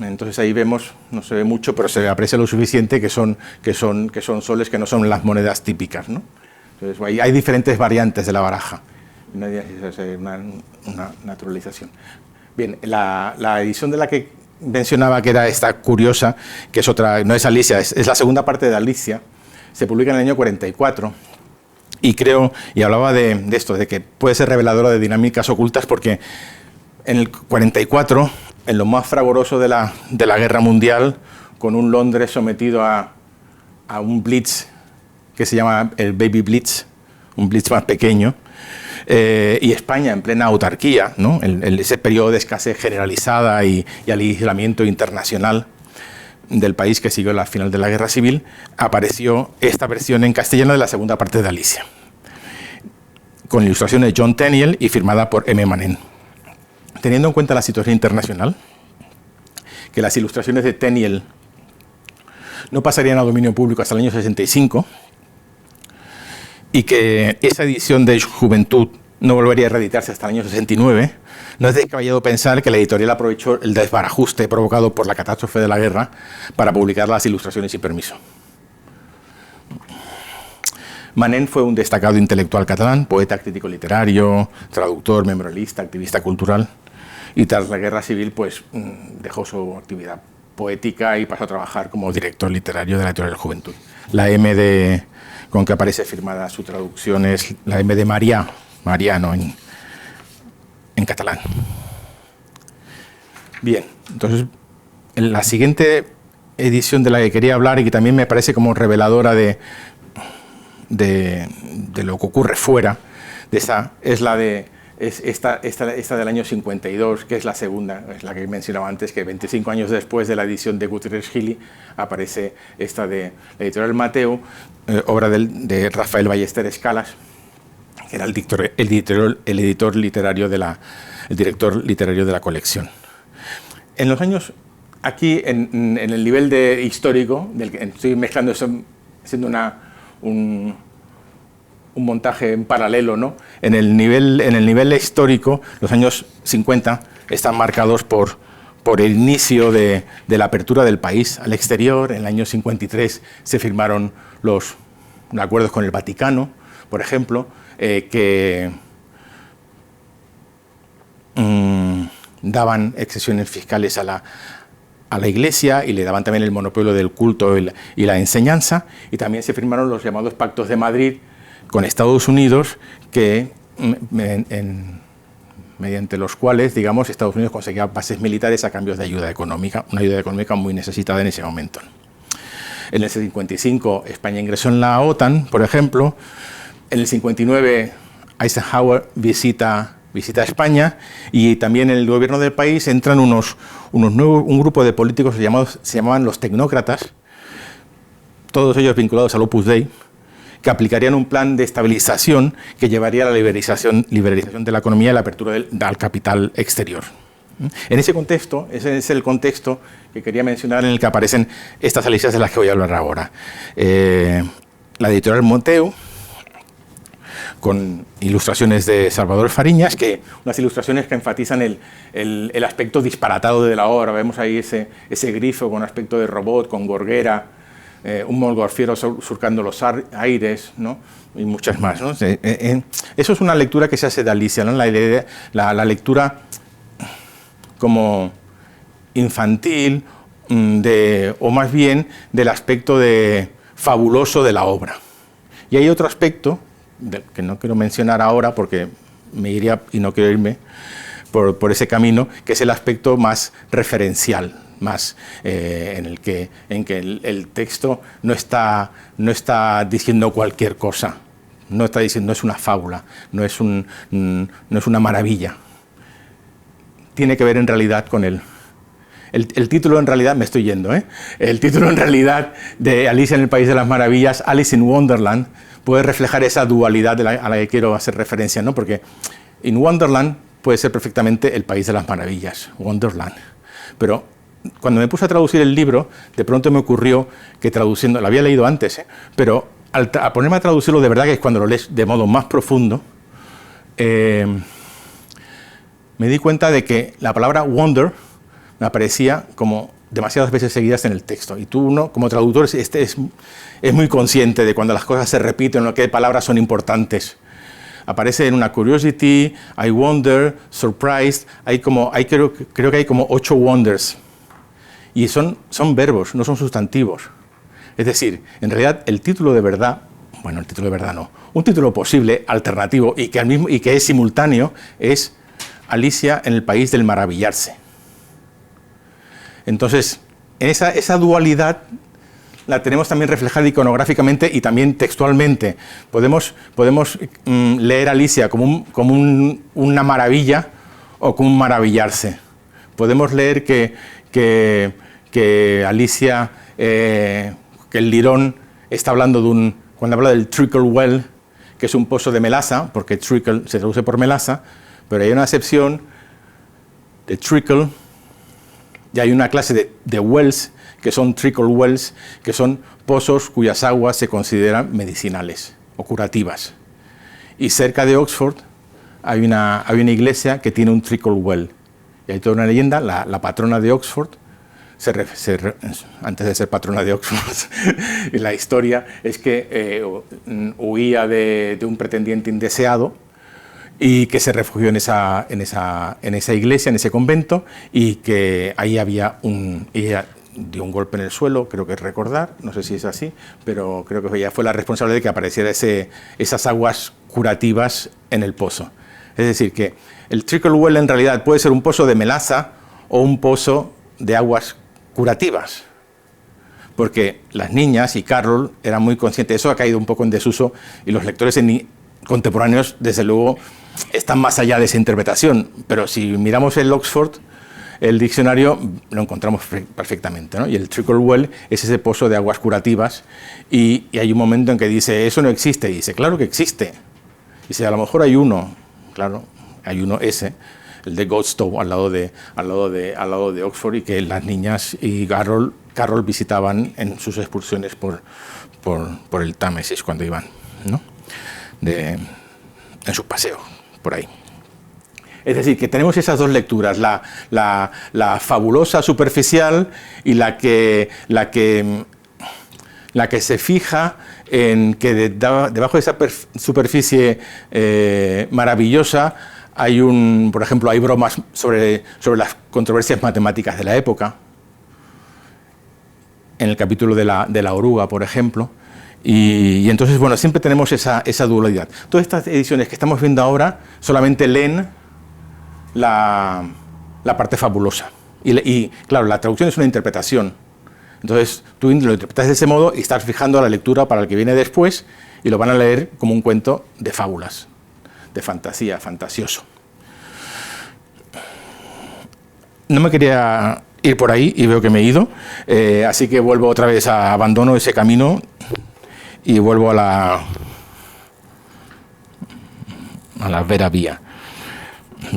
Entonces ahí vemos, no se ve mucho, pero se aprecia lo suficiente que son soles, que no son las monedas típicas, ¿no? Entonces hay diferentes variantes de la baraja. Una naturalización. Bien, la edición de la que mencionaba, que era esta curiosa, que es otra, no es Alicia, es la segunda parte de Alicia, se publica en el año 44, y creo, y hablaba de esto, de que puede ser reveladora de dinámicas ocultas, porque en el 44, en lo más fragoroso de la Guerra Mundial, con un Londres sometido a un blitz que se llama el Baby Blitz, un blitz más pequeño, y España en plena autarquía, ¿no? Ese periodo de escasez generalizada y aislamiento internacional del país que siguió la final de la Guerra Civil, apareció esta versión en castellano de la segunda parte de Alicia, con ilustraciones de John Tenniel y firmada por M. Manén. Teniendo en cuenta la situación internacional, que las ilustraciones de Tenniel no pasarían a dominio público hasta el año 65, y que esa edición de Juventud no volvería a reeditarse hasta el año 69, no es descabellado pensar que la editorial aprovechó el desbarajuste provocado por la catástrofe de la guerra para publicar las ilustraciones sin permiso. Manén fue un destacado intelectual catalán, poeta, crítico literario, traductor, memorialista, activista cultural, y tras la Guerra Civil pues dejó su actividad poética y pasó a trabajar como director literario de la editorial Juventud. La M con que aparece firmada su traducción es la M de Mariano en catalán. Bien, entonces en la siguiente edición de la que quería hablar, y que también me parece como reveladora de lo que ocurre fuera de esta, es esta del año 52, que es la segunda, es la que mencionaba antes, que 25 años después de la edición de Gutierrez Giles aparece esta de la editorial Mateo, obra de Rafael Ballester Escalas, que era el director literario de la colección. En los años, aquí en el nivel histórico, del que estoy mezclando, haciendo un montaje en paralelo, ¿no? En el nivel histórico, los años 50 están marcados por el inicio de la apertura del país al exterior. En el año 53 se firmaron los acuerdos con el Vaticano, por ejemplo, que daban exenciones fiscales a la Iglesia y le daban también el monopolio del culto y la enseñanza, y también se firmaron los llamados Pactos de Madrid con Estados Unidos, que mediante los cuales, digamos, Estados Unidos conseguía bases militares a cambio de ayuda económica, una ayuda económica muy necesitada en ese momento. En el 55 España ingresó en la OTAN, por ejemplo. En el 59 Eisenhower visita España, y también en el gobierno del país entran un grupo de políticos se llamaban los tecnócratas, todos ellos vinculados al Opus Dei, que aplicarían un plan de estabilización que llevaría a la liberalización de la economía y la apertura al capital exterior. En ese contexto, ese es el contexto que quería mencionar, en el que aparecen estas alicias de las que voy a hablar ahora. La editorial Monteu, con ilustraciones de Salvador Fariñas, unas ilustraciones que enfatizan el aspecto disparatado de la obra. Vemos ahí ese grifo con aspecto de robot, con gorguera, un montgolfiero surcando los aires, ¿no? Y muchas más, ¿no? Eso es una lectura que se hace de Alicia, ¿no? La lectura como infantil, o más bien del aspecto fabuloso de la obra. Y hay otro aspecto que no quiero mencionar ahora porque me iría y no quiero irme por ese camino, que es el aspecto más referencial, más en que el texto no está diciendo cualquier cosa, no es una fábula, no es una maravilla. Tiene que ver en realidad con el título, en realidad, me estoy yendo, el título en realidad de Alicia en el País de las Maravillas, Alice in Wonderland, puede reflejar esa dualidad a la que quiero hacer referencia, ¿no? Porque in Wonderland puede ser perfectamente el País de las Maravillas, Wonderland. Pero cuando me puse a traducir el libro, de pronto me ocurrió que traduciendo, lo había leído antes, pero al ponerme a traducirlo de verdad, que es cuando lo lees de modo más profundo, me di cuenta de que la palabra wonder me aparecía como demasiadas veces seguidas en el texto. Y tú, como traductor, es muy consciente de cuando las cosas se repiten o qué palabras son importantes. Aparece en una curiosity, I wonder, surprised, creo que hay como 8 wonders. Y son verbos, no son sustantivos. Es decir, en realidad el título de verdad no, un título posible, alternativo, y que es simultáneo, es Alicia en el País del Maravillarse. Entonces, esa dualidad la tenemos también reflejada iconográficamente y también textualmente. Podemos leer Alicia como una maravilla o como un maravillarse. Podemos leer que Alicia, que el lirón está hablando cuando habla del trickle well, que es un pozo de melaza, porque trickle se traduce por melaza, pero hay una acepción de trickle. Y hay una clase de wells, que son trickle wells, que son pozos cuyas aguas se consideran medicinales o curativas. Y cerca de Oxford hay una iglesia que tiene un trickle well. Y hay toda una leyenda, la patrona de Oxford, antes de ser patrona de Oxford, y la historia es que huía de un pretendiente indeseado, y que se refugió en esa iglesia, en ese convento, y que ahí ella dio un golpe en el suelo, creo que es recordar, no sé si es así, pero creo que ella fue la responsable de que apareciera esas aguas curativas en el pozo. Es decir, que el trickle well en realidad puede ser un pozo de melaza o un pozo de aguas curativas, porque las niñas y Carroll eran muy conscientes. Eso ha caído un poco en desuso y los lectores contemporáneos, desde luego, están más allá de esa interpretación, pero si miramos el Oxford, el diccionario, lo encontramos perfectamente, ¿no? Y el trickle well es ese pozo de aguas curativas, y hay un momento en que dice, eso no existe, y dice, claro que existe. Dice, a lo mejor hay uno, claro, hay uno ese, el de Godstow, al lado de Oxford, y que las niñas y Carroll visitaban en sus excursiones por el Támesis cuando iban, ¿no? En sus paseos por ahí. Es decir, que tenemos esas dos lecturas, la fabulosa superficial y la que se fija en que debajo de esa superficie maravillosa por ejemplo, hay bromas sobre las controversias matemáticas de la época, en el capítulo de la oruga, por ejemplo. Y entonces, bueno, siempre tenemos esa dualidad. Todas estas ediciones que estamos viendo ahora solamente leen la parte fabulosa. Y claro, la traducción es una interpretación. Entonces tú lo interpretas de ese modo y estás fijando la lectura para el que viene después y lo van a leer como un cuento de fábulas, de fantasía, fantasioso. No me quería ir por ahí y veo que me he ido, así que vuelvo otra vez, abandono ese camino y vuelvo a la vera vía,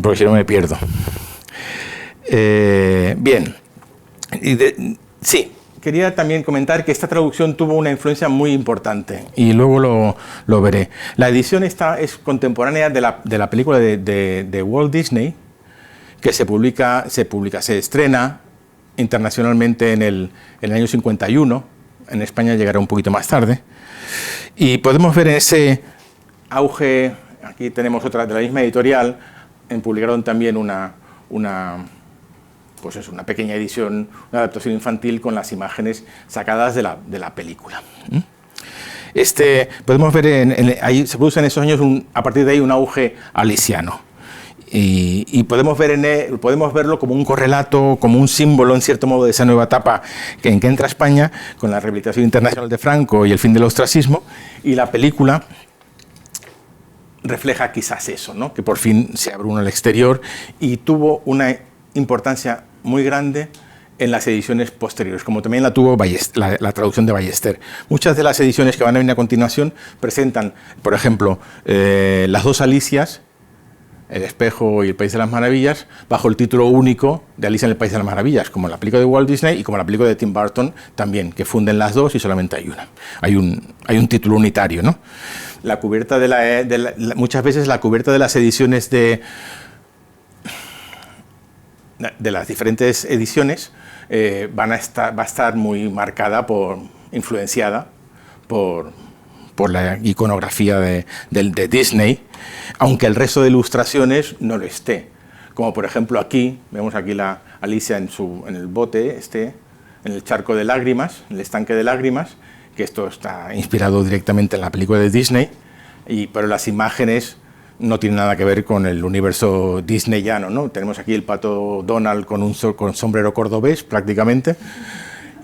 porque si no me pierdo. Bien, sí, quería también comentar que esta traducción tuvo una influencia muy importante y luego lo veré. La edición esta es contemporánea de la película de Walt Disney, que se estrena internacionalmente en el año 51, en España llegará un poquito más tarde, y podemos ver en ese auge, aquí tenemos otra de la misma editorial, publicaron también una pequeña edición, una adaptación infantil con las imágenes sacadas de la película. Podemos ver, ahí se produce en esos años, a partir de ahí, un auge aliciano. Y podemos verlo como un correlato, como un símbolo, en cierto modo, de esa nueva etapa en que entra España, con la rehabilitación internacional de Franco y el fin del ostracismo, y la película refleja quizás eso, ¿no? Que por fin se abre uno al exterior, y tuvo una importancia muy grande en las ediciones posteriores, como también la tuvo la traducción de Ballester. Muchas de las ediciones que van a venir a continuación presentan, por ejemplo, las dos Alicias, El espejo y El País de las Maravillas, bajo el título único de Alicia en el País de las Maravillas, como la película de Walt Disney y como la película de Tim Burton también, que funden las dos y solamente hay una. Hay un título unitario, ¿no? La cubierta muchas veces la cubierta de las ediciones de las diferentes ediciones va a estar muy marcada influenciada por la iconografía de Disney, aunque el resto de ilustraciones no lo esté. Como por ejemplo aquí, vemos aquí la Alicia en el bote, en el charco de lágrimas, en el estanque de lágrimas, que esto está inspirado directamente en la película de Disney, pero las imágenes no tienen nada que ver con el universo disneyano, ¿no? Tenemos aquí el pato Donald con sombrero cordobés, prácticamente,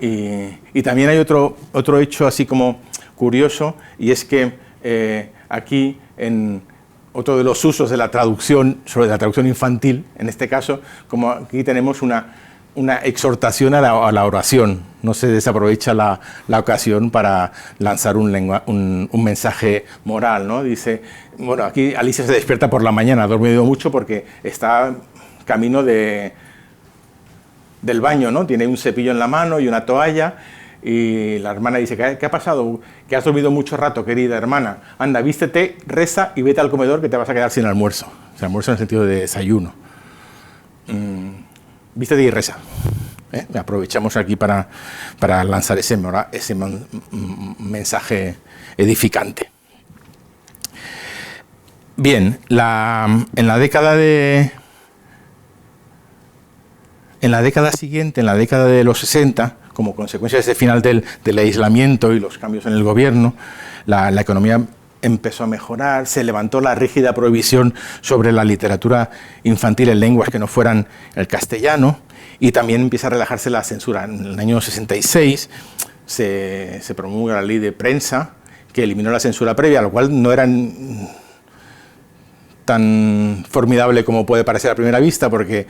y también hay otro hecho así como curioso, y es que aquí, en otro de los usos de la traducción, sobre la traducción infantil, en este caso, como aquí tenemos una exhortación a la oración. No se desaprovecha la ocasión para lanzar un mensaje moral, ¿no? Dice, bueno, aquí Alicia se despierta por la mañana, ha dormido mucho porque está camino del baño, ¿no? Tiene un cepillo en la mano y una toalla, y la hermana dice, ¿qué ha pasado? Que has dormido mucho rato, querida hermana. Anda, vístete, reza y vete al comedor que te vas a quedar sin almuerzo. O sea, almuerzo en el sentido de desayuno. Vístete y reza. Aprovechamos aquí para lanzar ese mensaje edificante. Bien, en la década siguiente, en la década de los 60, como consecuencia de ese final del aislamiento y los cambios en el gobierno, la economía empezó a mejorar, se levantó la rígida prohibición sobre la literatura infantil en lenguas que no fueran el castellano, y también empieza a relajarse la censura. En el año 66 se promulga la ley de prensa, que eliminó la censura previa, lo cual no era tan formidable como puede parecer a primera vista, porque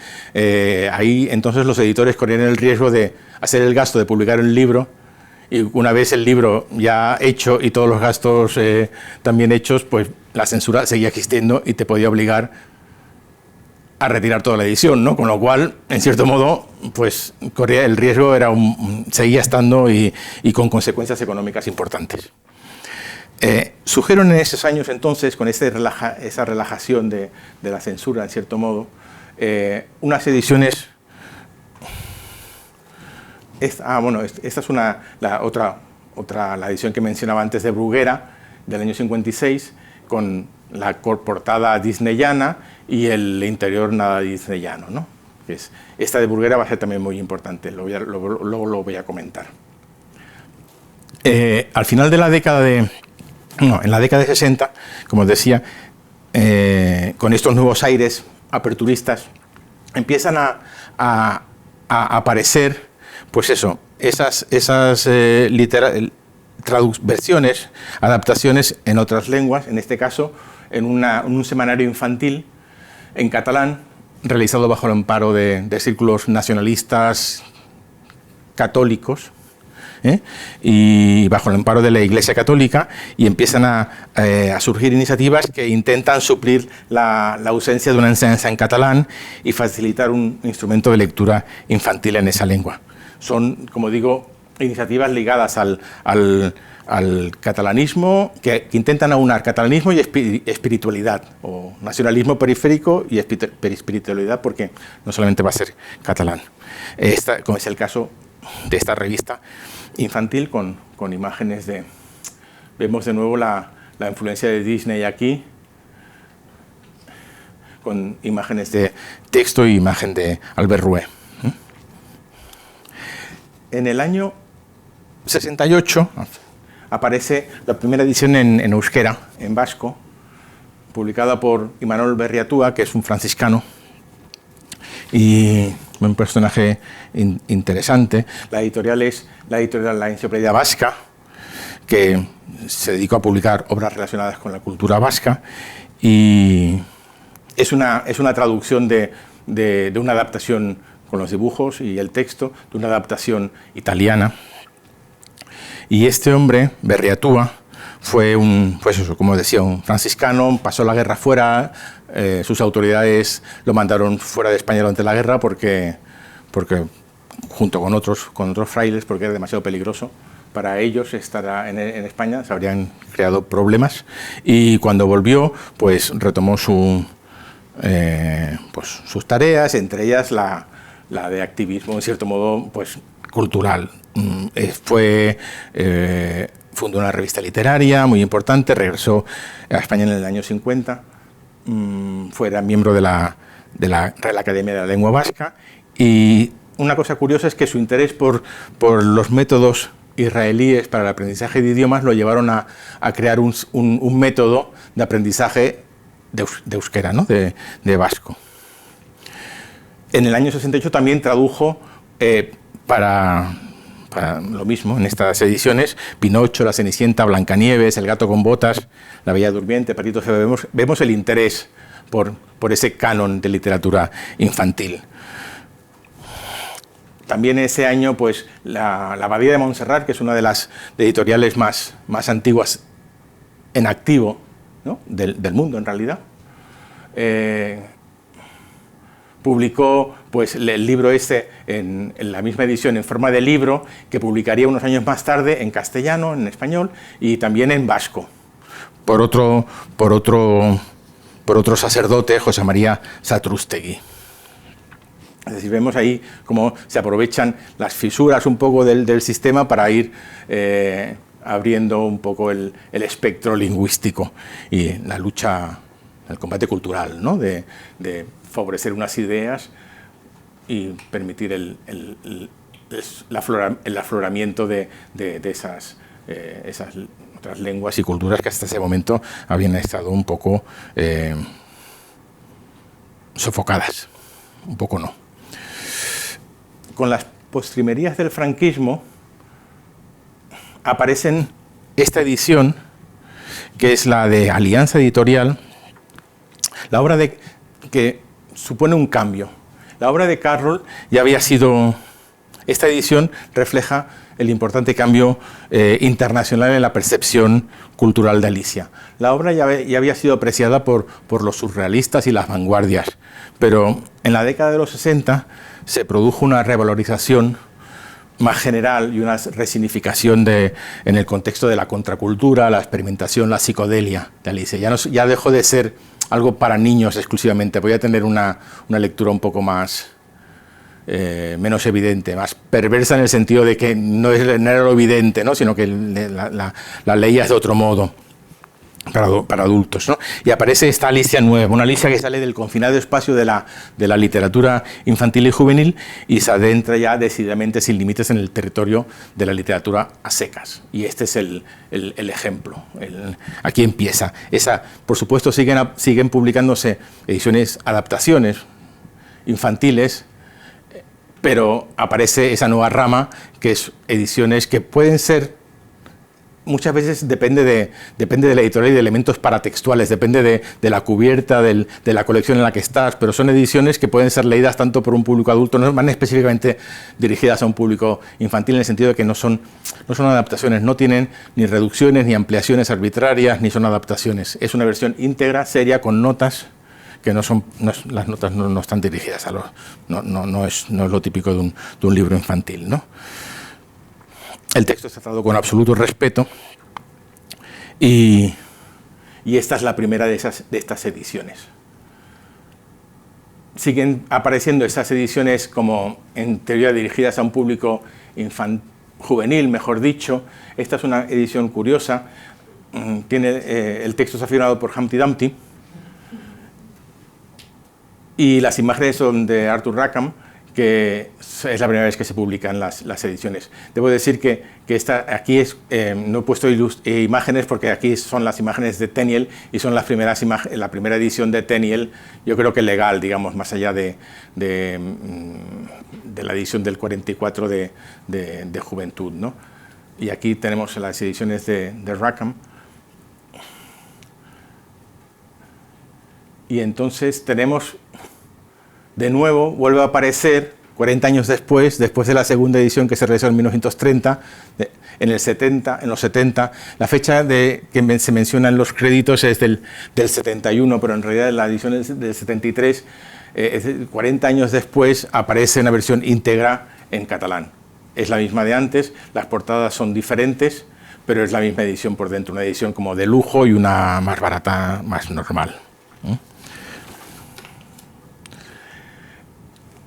ahí entonces los editores corrían el riesgo de hacer el gasto de publicar un libro, y una vez el libro ya hecho y todos los gastos también hechos, pues la censura seguía existiendo y te podía obligar a retirar toda la edición, ¿no? Con lo cual, en cierto modo, pues corría el riesgo, seguía estando y con consecuencias económicas importantes. Surgieron en esos años entonces, con esa relajación de la censura, en cierto modo, unas ediciones. Esta es la edición que mencionaba antes de Bruguera, del año 56, con la portada disneyana y el interior nada disneyano, ¿no? Esta de Bruguera va a ser también muy importante, luego lo voy a comentar. Al final de la década en la década de 60, como os decía, con estos nuevos aires aperturistas, empiezan a aparecer, pues eso, esas versiones, adaptaciones en otras lenguas, en este caso en un semanario infantil en catalán, realizado bajo el amparo de círculos nacionalistas católicos, y bajo el amparo de la Iglesia Católica, y empiezan a surgir iniciativas que intentan suplir la ausencia de una enseñanza en catalán y facilitar un instrumento de lectura infantil en esa lengua. Son, como digo, iniciativas ligadas al catalanismo, que intentan aunar catalanismo y espiritualidad, o nacionalismo periférico y espiritualidad, porque no solamente va a ser catalán. Como es el caso de esta revista infantil con imágenes de... Vemos de nuevo la influencia de Disney aquí, con imágenes de texto y imagen de Albert Rouet. En el año 68 aparece la primera edición en euskera, en vasco, publicada por Imanol Berriatúa, que es un franciscano y un personaje interesante. La editorial es la editorial La Enciclopedia Vasca, que se dedicó a publicar obras relacionadas con la cultura vasca, y es una traducción de una adaptación con los dibujos y el texto, de una adaptación italiana. Y este hombre, Berriatúa, fue como decía, un franciscano, pasó la guerra fuera, sus autoridades lo mandaron fuera de España durante la guerra porque junto con otros frailes, porque era demasiado peligroso para ellos estar en España, se habrían creado problemas, y cuando volvió, pues retomó sus tareas, entre ellas la de activismo, en cierto modo, pues cultural. Fundó una revista literaria muy importante, regresó a España en el año 50, era miembro de la Real Academia de la Lengua Vasca, y una cosa curiosa es que su interés por los métodos israelíes para el aprendizaje de idiomas lo llevaron a crear un método de aprendizaje de euskera, ¿no? de vasco. En el año 68 también tradujo para lo mismo, en estas ediciones, Pinocho, La Cenicienta, Blancanieves, El gato con botas, La Bella Durmiente, Patito Feo. Vemos el interés por ese canon de literatura infantil. También ese año, pues, la Abadía de Montserrat, que es una de las editoriales más antiguas en activo, ¿no? del mundo, en realidad, publicó pues el libro en la misma edición, en forma de libro, que publicaría unos años más tarde en castellano, en español y también en vasco, por otro sacerdote, José María Satrústegui. Es decir, vemos ahí cómo se aprovechan las fisuras un poco del sistema para ir abriendo un poco el espectro lingüístico y la lucha, el combate cultural, ¿no? de favorecer unas ideas y permitir el afloramiento de esas otras lenguas y culturas que hasta ese momento habían estado un poco sofocadas, un poco no. Con las postrimerías del franquismo aparecen esta edición, que es la de Alianza Editorial, la obra que supone un cambio. La obra de Carroll ya había sido... Esta edición refleja el importante cambio internacional en la percepción cultural de Alicia. La obra ya había sido apreciada por los surrealistas y las vanguardias, pero en la década de los 60 se produjo una revalorización más general y una resignificación en el contexto de la contracultura, la experimentación, la psicodelia de Alicia. Ya dejó de ser algo para niños exclusivamente, podía tener una lectura un poco más menos evidente, más perversa en el sentido de que no era lo evidente, ¿no? Sino que la leías de otro modo para adultos, ¿no? Y aparece esta Alicia nueva, una Alicia que sale del confinado espacio de la literatura infantil y juvenil y se adentra ya decididamente sin límites en el territorio de la literatura a secas. Y este es el ejemplo. Aquí empieza. Por supuesto, siguen publicándose ediciones, adaptaciones infantiles, pero aparece esa nueva rama, que es ediciones que pueden ser, muchas veces depende de la editorial y de elementos paratextuales, depende de la cubierta, de la colección en la que estás, pero son ediciones que pueden ser leídas tanto por un público adulto, no van específicamente dirigidas a un público infantil, en el sentido de que no son adaptaciones, no tienen ni reducciones, ni ampliaciones arbitrarias, ni son adaptaciones. Es una versión íntegra, seria, con notas, que las notas no están dirigidas a no es lo típico de un libro infantil, ¿no? El texto está tratado con absoluto respeto y esta es la primera de estas ediciones. Siguen apareciendo estas ediciones como en teoría dirigidas a un público juvenil, mejor dicho. Esta es una edición curiosa. El texto está firmado por Humpty Dumpty y las imágenes son de Arthur Rackham, que es la primera vez que se publican las ediciones. Debo decir que aquí no he puesto imágenes porque aquí son las imágenes de Tenniel y son la primera edición de Tenniel, yo creo que legal, digamos, más allá de la edición del 44 de Juventud, ¿no? Y aquí tenemos las ediciones de Rackham. Y entonces tenemos, de nuevo, vuelve a aparecer 40 años después de la segunda edición que se realizó en 1930, en los 70. La fecha que se menciona en los créditos es del 71, pero en realidad la edición es del 73. 40 años después aparece una versión íntegra en catalán. Es la misma de antes, las portadas son diferentes, pero es la misma edición por dentro, una edición como de lujo y una más barata, más normal.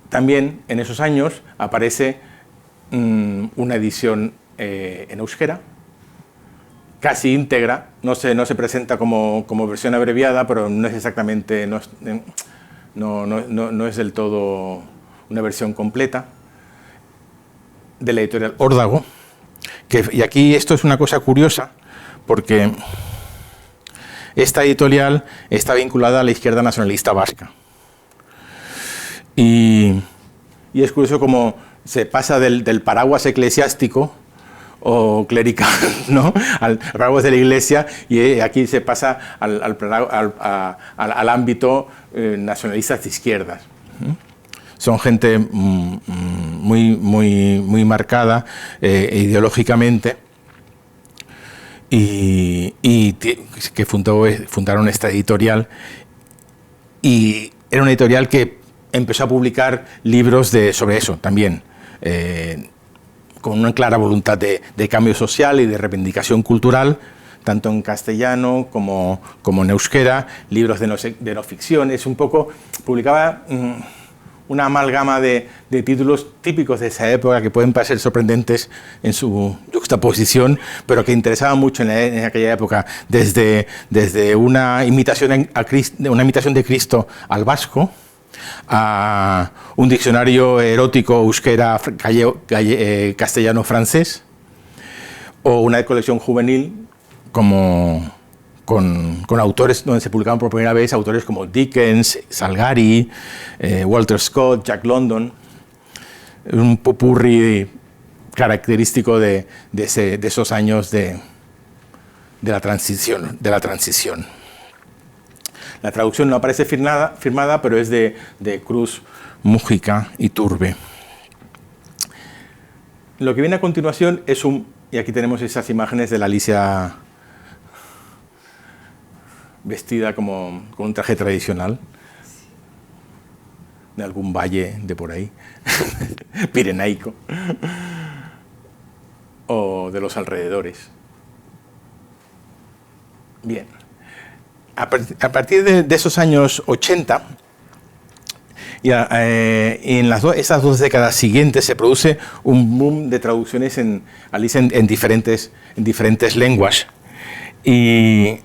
También en esos años aparece una edición en euskera, casi íntegra, no se presenta como versión abreviada, pero no es exactamente, no es del todo una versión completa, de la editorial Órdago, y aquí esto es una cosa curiosa, porque esta editorial está vinculada a la izquierda nacionalista vasca. Y es curioso cómo se pasa del paraguas eclesiástico o clerical, ¿no?, al paraguas de la Iglesia, y aquí se pasa al ámbito nacionalistas de izquierdas. Son gente muy marcada ideológicamente y que fundaron esta editorial, y era una editorial que empezó a publicar libros sobre eso también, con una clara voluntad de cambio social y de reivindicación cultural, tanto en castellano como en euskera, libros de no ficción. Es un poco, publicaba una amalgama de títulos típicos de esa época que pueden parecer sorprendentes en su juxtaposición, pero que interesaban mucho en aquella época, desde una imitación de Cristo al vasco, a un diccionario erótico euskera castellano-francés, o una colección juvenil con autores donde se publicaban por primera vez autores como Dickens, Salgari, Walter Scott, Jack London, un popurrí característico de esos años de la transición. La traducción no aparece firmada, pero es de Cruz, Mújica y Turbe. Lo que viene a continuación es y aquí tenemos esas imágenes de la Alicia vestida con un traje tradicional de algún valle de por ahí, pirenaico, o de los alrededores. Bien. A partir de esos años 80, y en esas 2 décadas siguientes se produce un boom de traducciones en diferentes lenguas. Y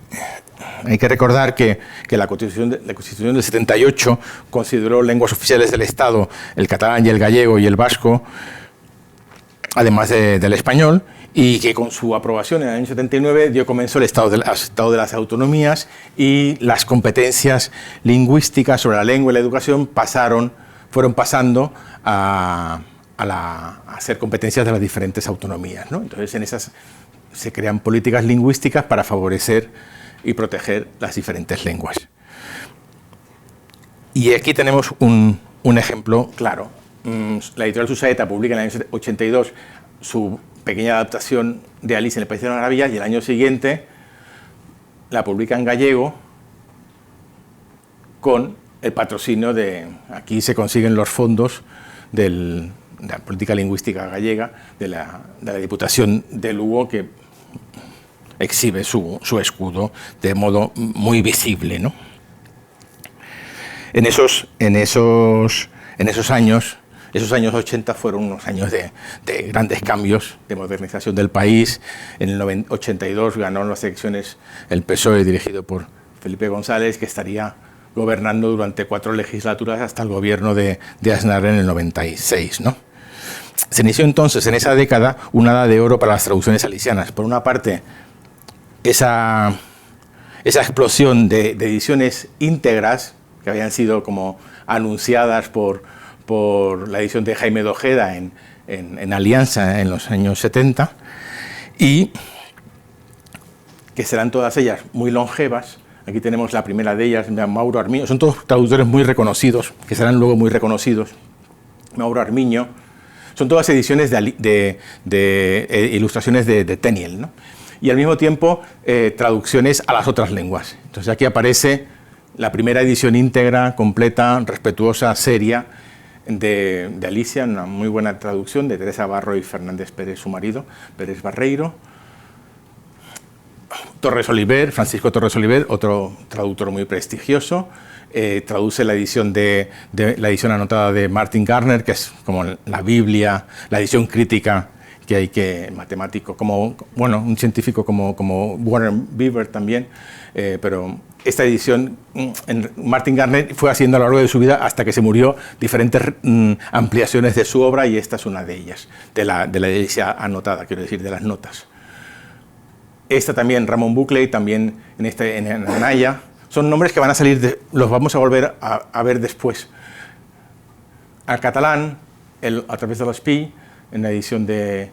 hay que recordar que la Constitución del 78 consideró lenguas oficiales del Estado el catalán y el gallego y el vasco, además del español, y que con su aprobación en el año 79 dio comienzo el Estado de las Autonomías, y las competencias lingüísticas sobre la lengua y la educación fueron pasando a ser competencias de las diferentes autonomías, ¿no? Entonces, en esas se crean políticas lingüísticas para favorecer y proteger las diferentes lenguas. Y aquí tenemos un ejemplo claro. La editorial Susaeta publica en el año 82 su pequeña adaptación de Alicia en el País de las Maravillas, y el año siguiente la publica en gallego con el patrocinio de... Aquí se consiguen los fondos de la política lingüística gallega, de la Diputación de Lugo, que exhibe su escudo de modo muy visible, ¿no? En esos años 80 fueron unos años de grandes cambios, de modernización del país. En el 82 ganó las elecciones el PSOE, dirigido por Felipe González, que estaría gobernando durante 4 legislaturas hasta el gobierno de Aznar en el 96, ¿no? Se inició entonces, en esa década, una edad de oro para las traducciones alicianas. Por una parte, esa explosión de ediciones íntegras, que habían sido como anunciadas por la edición de Jaime de Ojeda en Alianza en los años 70, y que serán todas ellas muy longevas. Aquí tenemos la primera de ellas, Mauro Armiño. Son todos traductores muy reconocidos, que serán luego muy reconocidos. Mauro Armiño. Son todas ediciones de ilustraciones de Tenniel, ¿no? Y al mismo tiempo traducciones a las otras lenguas. Entonces aquí aparece la primera edición íntegra, completa, respetuosa, seria, de Alicia, una muy buena traducción de Teresa Barro y Fernández Pérez, su marido, Pérez Barreiro. Torres Oliver, Francisco Torres Oliver, otro traductor muy prestigioso, traduce la edición la edición anotada de Martin Gardner, que es como la Biblia, la edición crítica que hay matemático, un científico como Warren Beaver también, pero esta edición Martin Gardner fue haciendo a lo largo de su vida hasta que se murió diferentes ampliaciones de su obra, y esta es una de ellas, de la edición anotada, quiero decir, de las notas. Esta también, Ramón Buckley, también en Anaya. Son nombres que van a salir, los vamos a volver a ver después. Al catalán, a través de l'Espí, en la edición de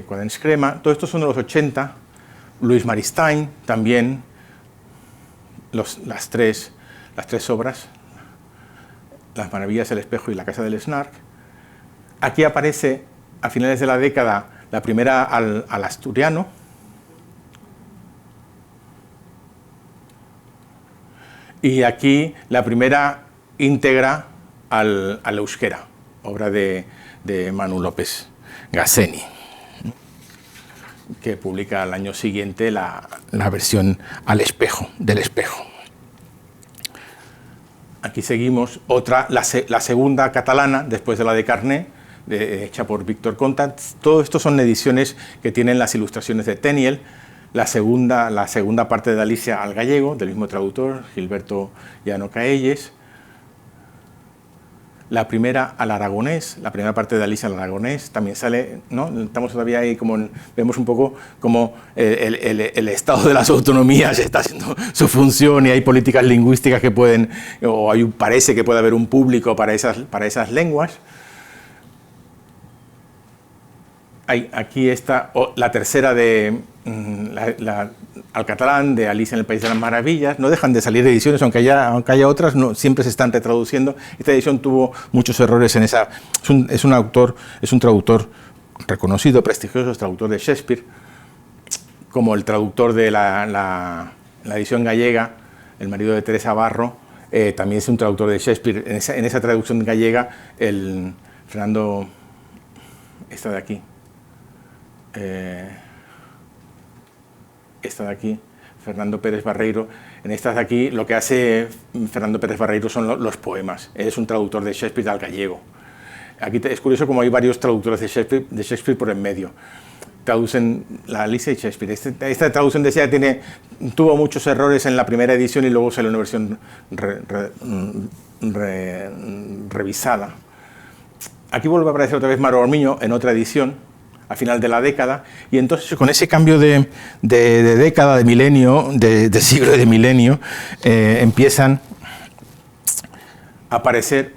Quaderns Crema. Todos estos son de los 80. Luis Maristany, también, las tres obras, Las Maravillas, El Espejo y La Casa del Snark. Aquí aparece, a finales de la década, la primera al asturiano. Y aquí la primera íntegra al euskera, obra de Manu López Gasseni, que publica al año siguiente la versión del espejo. Aquí seguimos la segunda catalana, después de la de Carné, hecha por Víctor Contant. Todo esto son ediciones que tienen las ilustraciones de Tenniel. La segunda parte de Alicia al gallego, del mismo traductor, Gilberto Llano Caelles. La primera al aragonés, la primera parte de Alicia al aragonés, también sale, ¿no? Estamos todavía ahí, vemos un poco como el estado de las autonomías está haciendo su función, y hay políticas lingüísticas que parece que puede haber un público para esas lenguas. Aquí está la tercera al catalán, de Alicia en el País de las Maravillas. No dejan de salir ediciones, aunque haya otras, no, siempre se están retraduciendo. Esta edición tuvo muchos errores en esa. Es un traductor reconocido, prestigioso, es traductor de Shakespeare, como el traductor de la edición gallega, el marido de Teresa Barro, también es un traductor de Shakespeare. En esa traducción gallega, el Fernando, esta de aquí, esta de aquí, Fernando Pérez Barreiro. En estas de aquí, lo que hace Fernando Pérez Barreiro son los poemas. Él es un traductor de Shakespeare al gallego. Aquí es curioso como hay varios traductores de Shakespeare por en medio. Traducen la Alicia y Shakespeare. Esta traducción de ella tuvo muchos errores en la primera edición, y luego salió una versión revisada. Aquí vuelve a aparecer otra vez Mauro Armiño en otra edición, a final de la década, y entonces con ese cambio de década, de milenio, de siglo y de milenio, empiezan a aparecer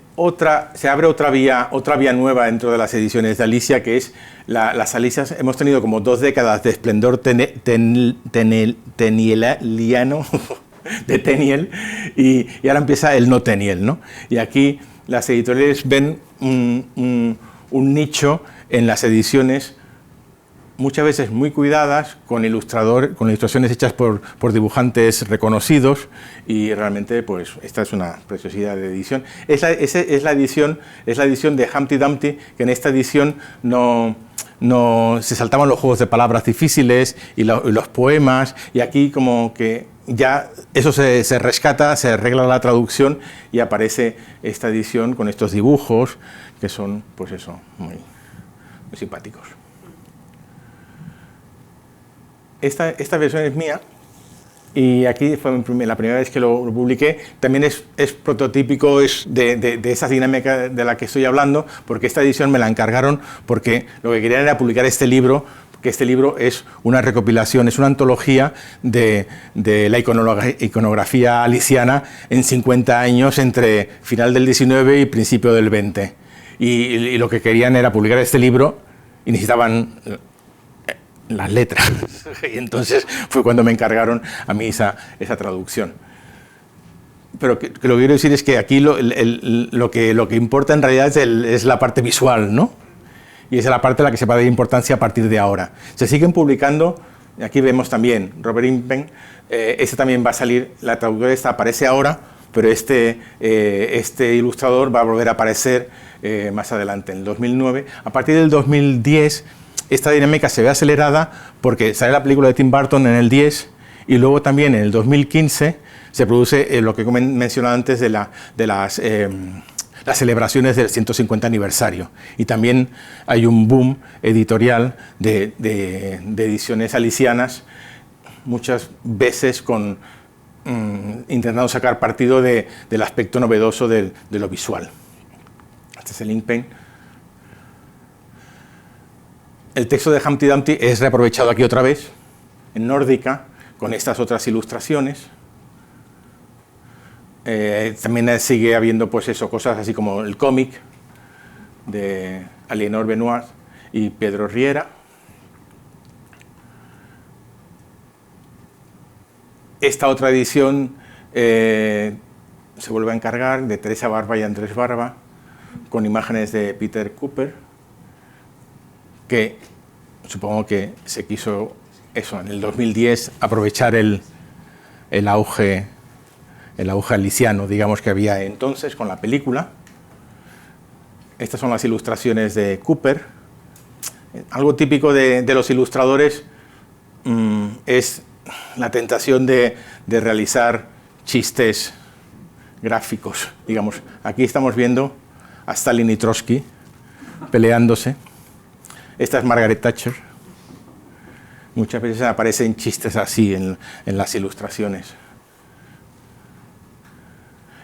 se abre otra vía nueva dentro de las ediciones de Alicia, que es las Alicias. Hemos tenido como 2 décadas de esplendor tenieliano, de Tenniel, y ahora empieza el no Tenniel, ¿no? Y aquí las editoriales ven un nicho en las ediciones, muchas veces muy cuidadas, con ilustraciones hechas por dibujantes reconocidos, y realmente pues esta es una preciosidad de edición. Es la edición de Humpty Dumpty, que en esta edición no se saltaban los juegos de palabras difíciles y los poemas, y aquí como que ya eso se rescata, se arregla la traducción y aparece esta edición con estos dibujos que son, pues eso, muy simpáticos. Esta versión es mía, y aquí fue la primera vez que lo publiqué. También es prototípico de esa dinámica de la que estoy hablando, porque esta edición me la encargaron porque lo que querían era publicar este libro, que este libro es una recopilación, es una antología de la iconografía aliciana en 50 años, entre final del 19 y principio del 20. Y lo que querían era publicar este libro y necesitaban las letras, y entonces fue cuando me encargaron a mí esa traducción. Pero lo que quiero decir es que aquí lo que importa en realidad es la parte visual, ¿no? Y esa es la parte a la que se va a dar importancia a partir de ahora. Se siguen publicando, aquí vemos también Robert Ingpen, este también va a salir, la traductora esta aparece ahora, pero este ilustrador va a volver a aparecer más adelante, en el 2009. A partir del 2010, esta dinámica se ve acelerada porque sale la película de Tim Burton en el 10, y luego también en el 2015 se produce lo que he mencionado antes de las celebraciones del 150 aniversario. Y también hay un boom editorial de ediciones alicianas, muchas veces intentando sacar partido del aspecto novedoso de lo visual. Este es el Ingpen. El texto de Humpty Dumpty es reaprovechado aquí otra vez, en nórdica, con estas otras ilustraciones. También sigue habiendo pues eso, cosas así como el cómic de Aliénor Benoist y Pedro Riera. Esta otra edición se vuelve a encargar, de Teresa Barba y Andrés Barba, con imágenes de Peter Cooper, que supongo que se quiso eso, en el 2010, aprovechar el auge aliciano, digamos, que había entonces con la película. Estas son las ilustraciones de Cooper. Algo típico de los ilustradores es la tentación de realizar chistes gráficos, digamos. Aquí estamos viendo a Stalin y Trotsky peleándose. Esta es Margaret Thatcher. Muchas veces aparecen chistes así en las ilustraciones.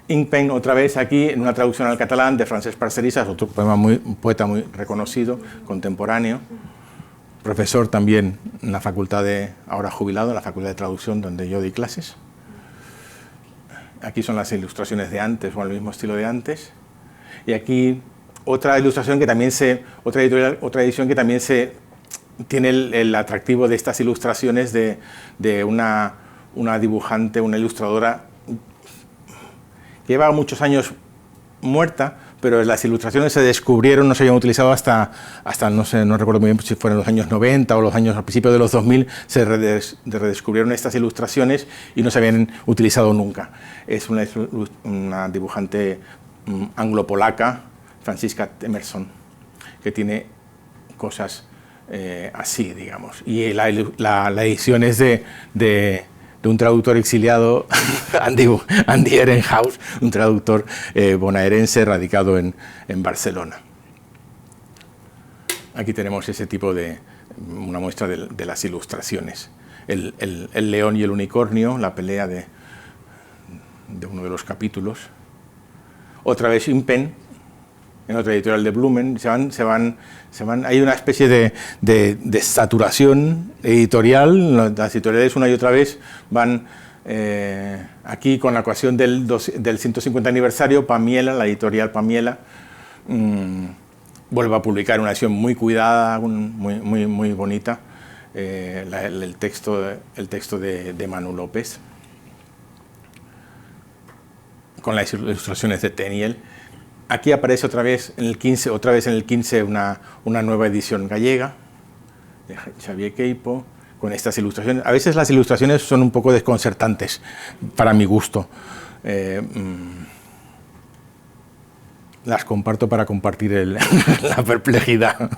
Ingpen, otra vez aquí, en una traducción al catalán de Francesc Parcerisas, otro poeta muy reconocido, contemporáneo, profesor también en la facultad ahora jubilado, en la facultad de traducción donde yo di clases. Aquí son las ilustraciones de antes, o el mismo estilo de antes. Y aquí otra ilustración que también otra edición que también tiene el atractivo de estas ilustraciones de una dibujante, una ilustradora que lleva muchos años muerta, pero las ilustraciones se descubrieron, no se habían utilizado hasta no sé, no recuerdo muy bien si fueron los años 90 o los años al principio de los 2000, se redescubrieron estas ilustraciones y no se habían utilizado nunca. Es una dibujante anglo-polaca, Franziska Emerson, que tiene cosas así, digamos. Y la edición es de un traductor exiliado, Andy Ehrenhaus, un traductor bonaerense radicado en Barcelona. Aquí tenemos ese tipo una muestra de las ilustraciones. El león y el unicornio, la pelea de uno de los capítulos. Otra vez Ingpen, en otra editorial de Blumen, hay una especie de saturación editorial. Las editoriales una y otra vez van Aquí, con la ocasión del 150 aniversario, Pamiela, la editorial Pamiela, vuelve a publicar una edición muy cuidada, muy bonita, el texto de Manu López, con las ilustraciones de Teniel. Aquí aparece otra vez en el 15 una nueva edición gallega de Xavier Queipo, con estas ilustraciones. A veces las ilustraciones son un poco desconcertantes, para mi gusto. Las comparto para compartir la perplejidad.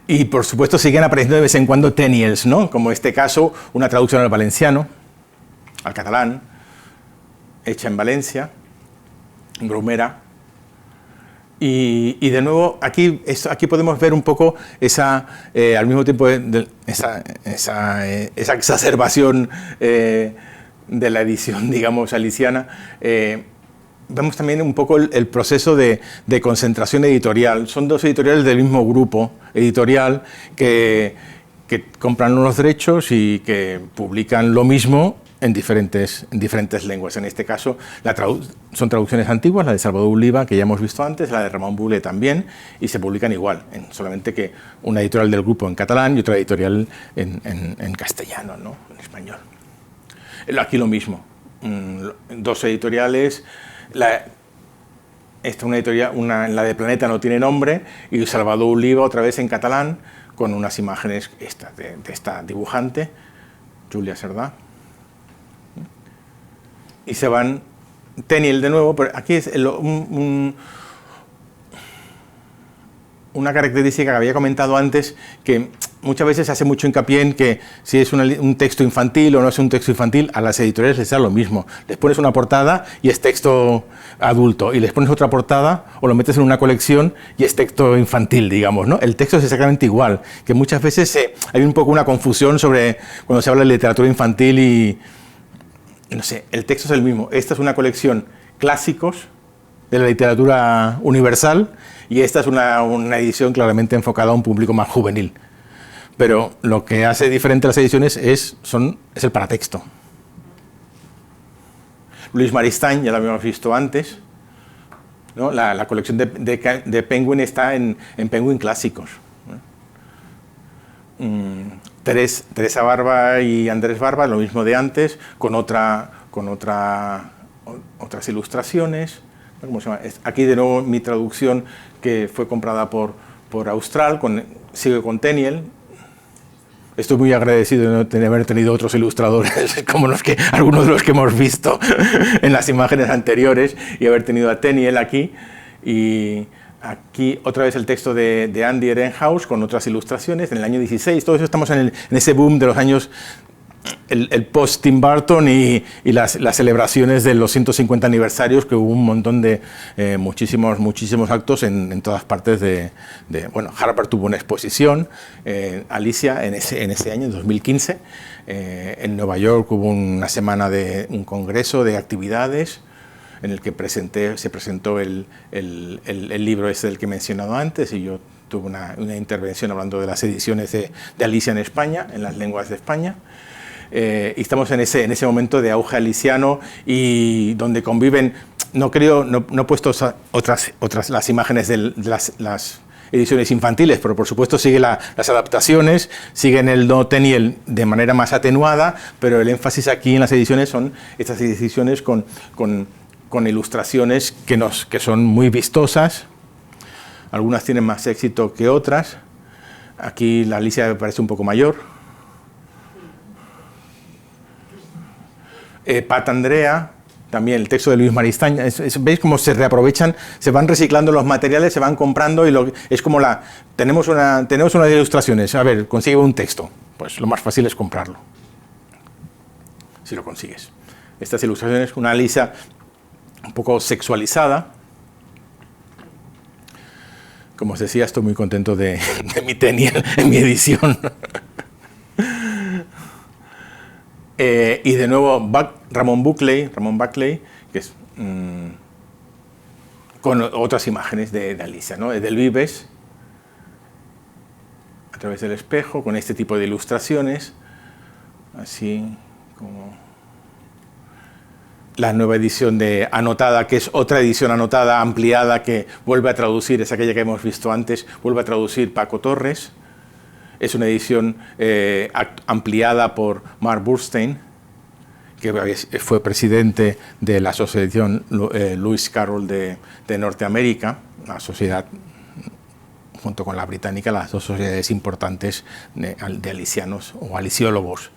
Y por supuesto siguen apareciendo de vez en cuando Teniels, ¿no? Como este caso, una traducción al valenciano, al catalán, hecha en Valencia, en Bromera. Y de nuevo, aquí podemos ver un poco al mismo tiempo esa exacerbación de la edición, digamos, aliciana. Vemos también un poco el proceso de concentración editorial. Son dos editoriales del mismo grupo editorial que compran los derechos y que publican lo mismo en diferentes lenguas. En este caso son traducciones antiguas, la de Salvador Uliva, que ya hemos visto antes, la de Ramón Bule también, y se publican igual, solamente que una editorial del grupo en catalán y otra editorial en castellano, ¿no? En español. Aquí lo mismo, dos editoriales, la de Planeta no tiene nombre, y Salvador Uliva otra vez en catalán, con unas imágenes de esta dibujante, Julia Cerdà. Y se van Teniel de nuevo, pero aquí es una característica que había comentado antes, que muchas veces se hace mucho hincapié en que si es un texto infantil o no es un texto infantil, a las editoriales les da lo mismo. Les pones una portada y es texto adulto, y les pones otra portada o lo metes en una colección y es texto infantil, digamos, ¿no? El texto es exactamente igual, que muchas veces hay un poco una confusión sobre cuando se habla de literatura infantil y... No sé, el texto es el mismo. Esta es una colección clásicos de la literatura universal y esta es una edición claramente enfocada a un público más juvenil. Pero lo que hace diferente las ediciones es el paratexto. Luis Maristany, ya lo habíamos visto antes, ¿no? La colección de Penguin está en Penguin Clásicos. Teresa Barba y Andrés Barba, lo mismo de antes, con otras ilustraciones. ¿Cómo se llama? Aquí de nuevo mi traducción, que fue comprada por Austral, sigue con Teniel. Estoy muy agradecido de haber tenido otros ilustradores, como algunos de los que hemos visto en las imágenes anteriores, y haber tenido a Teniel aquí. Y aquí otra vez el texto de Andy Ehrenhaus con otras ilustraciones en el año 16. Todo eso estamos en ese boom de los años, el post-Tim Burton y las celebraciones de los 150 aniversarios, que hubo un montón de muchísimos actos en todas partes bueno, Harvard tuvo una exposición, Alicia en ese año, en 2015, en Nueva York hubo una semana de un congreso de actividades en el que se presentó el libro ese del que he mencionado antes, y yo tuve una intervención hablando de las ediciones de Alicia en España, en las lenguas de España. Y estamos en ese momento de auge aliciano, y donde conviven, no he puesto las imágenes de las ediciones infantiles, pero por supuesto sigue las adaptaciones, siguen el no Teniel de manera más atenuada, pero el énfasis aquí en las ediciones son estas ediciones con ilustraciones que son muy vistosas. Algunas tienen más éxito que otras. Aquí la Alicia me parece un poco mayor. Pat Andrea, también el texto de Luis Maristany. ¿Veis cómo se reaprovechan? Se van reciclando los materiales, se van comprando, y es como tenemos unas ilustraciones. A ver, consigue un texto. Pues lo más fácil es comprarlo, si lo consigues. Estas ilustraciones, una Alicia un poco sexualizada. Como os decía, estoy muy contento de mi Teniel en mi edición. Y de nuevo Ramón Buckley, que es con otras imágenes de Alicia, ¿no? Del Vives, a través del espejo, con este tipo de ilustraciones. así como la nueva edición de Anotada, que es otra edición anotada, ampliada, que vuelve a traducir, es aquella que hemos visto antes, vuelve a traducir Paco Torres. Es una edición ampliada por Mark Burstein, que fue presidente de la Asociación Lewis Carroll de Norteamérica, una sociedad, junto con la británica, las dos sociedades importantes de alicianos o aliciólogos.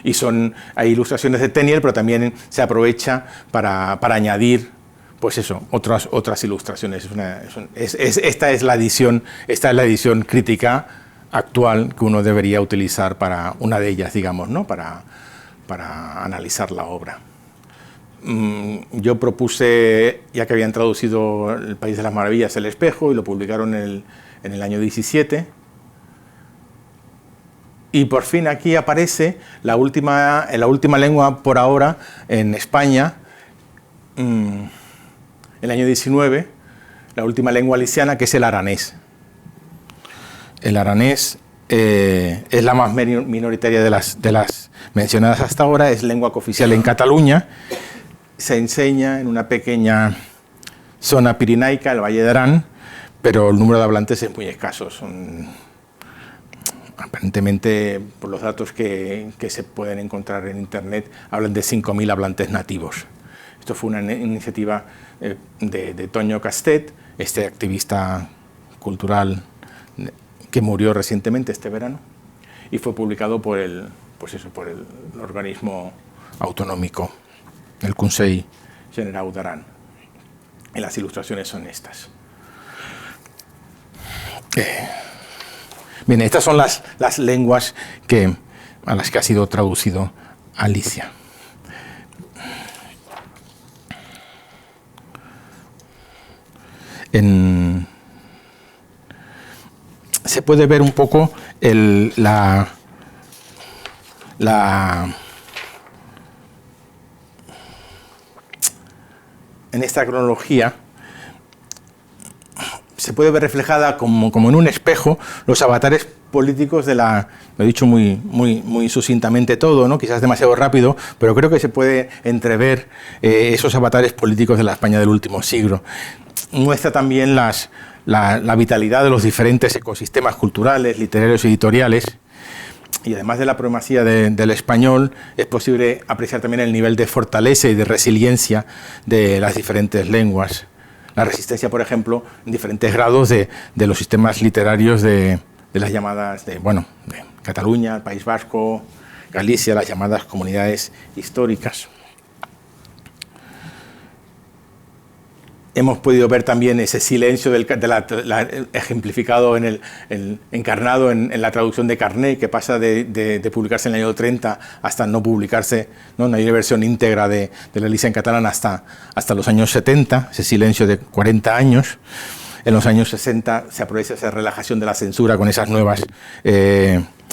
Y hay ilustraciones de Tenniel, pero también se aprovecha para añadir, pues eso, otras ilustraciones. Esta es la edición crítica actual que uno debería utilizar para una de ellas, digamos, ¿no? Para analizar la obra. Yo propuse, ya que habían traducido El País de las Maravillas, El Espejo, y lo publicaron en el año 17. Y por fin aquí aparece la última lengua por ahora en España, en el año 19, la última lengua aliciana, que es el aranés. El aranés es la más minoritaria de las mencionadas hasta ahora, es lengua cooficial en Cataluña, se enseña en una pequeña zona pirenaica, el Valle de Arán, pero el número de hablantes es muy escaso. Aparentemente, por los datos que se pueden encontrar en Internet, hablan de 5.000 hablantes nativos. Esto fue una iniciativa de Toño Castet, este activista cultural que murió recientemente este verano, y fue publicado por el organismo autonómico, el Consell Generau d'Aran. Y las ilustraciones son estas. Bien, estas son las lenguas a las que ha sido traducido Alicia. Se puede ver un poco en esta cronología. Se puede ver reflejada como en un espejo los avatares políticos lo he dicho muy sucintamente todo, ¿no? Quizás demasiado rápido, pero creo que se puede entrever esos avatares políticos de la España del último siglo. Muestra también la vitalidad de los diferentes ecosistemas culturales, literarios y editoriales, y además de la primacía del español, es posible apreciar también el nivel de fortaleza y de resiliencia de las diferentes lenguas. La resistencia, por ejemplo, en diferentes grados de los sistemas literarios de las llamadas de Cataluña, el País Vasco, Galicia, las llamadas comunidades históricas. Hemos podido ver también ese silencio ejemplificado encarnado en la traducción de Carné, que pasa de publicarse en el año 30 hasta no publicarse, ¿no? No hay una versión íntegra de la Alicia en catalán hasta los años 70, ese silencio de 40 años. En los años 60 se aprovecha esa relajación de la censura con esas nuevas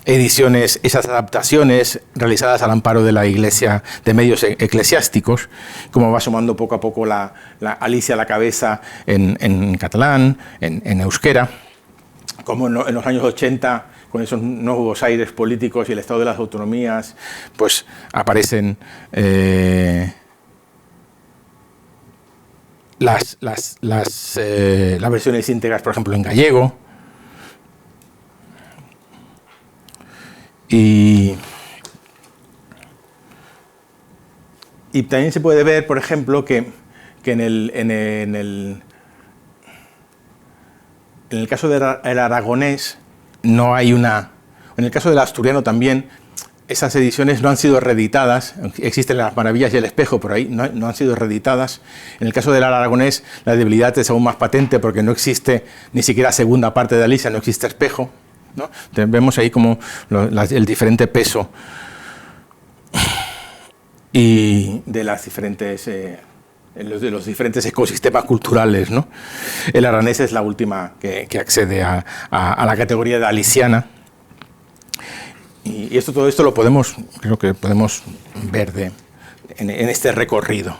ediciones, esas adaptaciones realizadas al amparo de la Iglesia, de medios eclesiásticos, como va sumando poco a poco la Alicia a la cabeza en catalán, en euskera, como en los años 80, con esos nuevos aires políticos y el estado de las autonomías, pues aparecen las versiones íntegras, por ejemplo, en gallego. Y también se puede ver, por ejemplo, que en el caso del aragonés no hay una... En el caso del asturiano también, esas ediciones no han sido reeditadas. Existen Las Maravillas y El Espejo, pero ahí no han sido reeditadas. En el caso del aragonés, la debilidad es aún más patente porque no existe ni siquiera segunda parte de Alicia, no existe espejo, ¿no? Vemos ahí como el diferente peso y de las diferentes de los diferentes ecosistemas culturales, ¿no? El aranés es la última que accede a la categoría de aliciana, y todo esto creo que podemos ver en este recorrido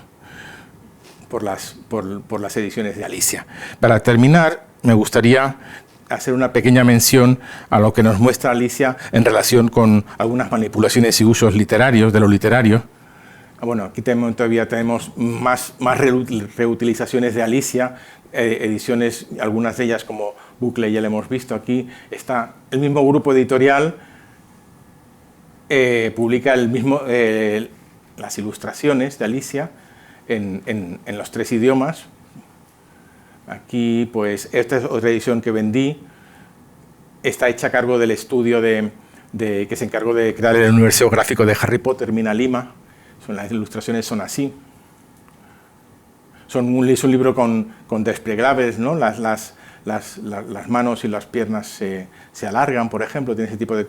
por las ediciones de Alicia. Para terminar, me gustaría hacer una pequeña mención a lo que nos muestra Alicia en relación con algunas manipulaciones y usos literarios, de lo literario. Bueno, aquí todavía tenemos más reutilizaciones de Alicia, ediciones, algunas de ellas como Buckley ya lo hemos visto aquí. Está el mismo grupo editorial, publica las ilustraciones de Alicia en los 3 idiomas. Aquí, pues, esta es otra edición que vendí. Está hecha a cargo del estudio que se encargó de crear el universo gráfico de Harry Potter, Mina Lima. Las ilustraciones son así. Es un libro con desplegables, ¿no? Las manos y las piernas se alargan, por ejemplo, tiene ese tipo de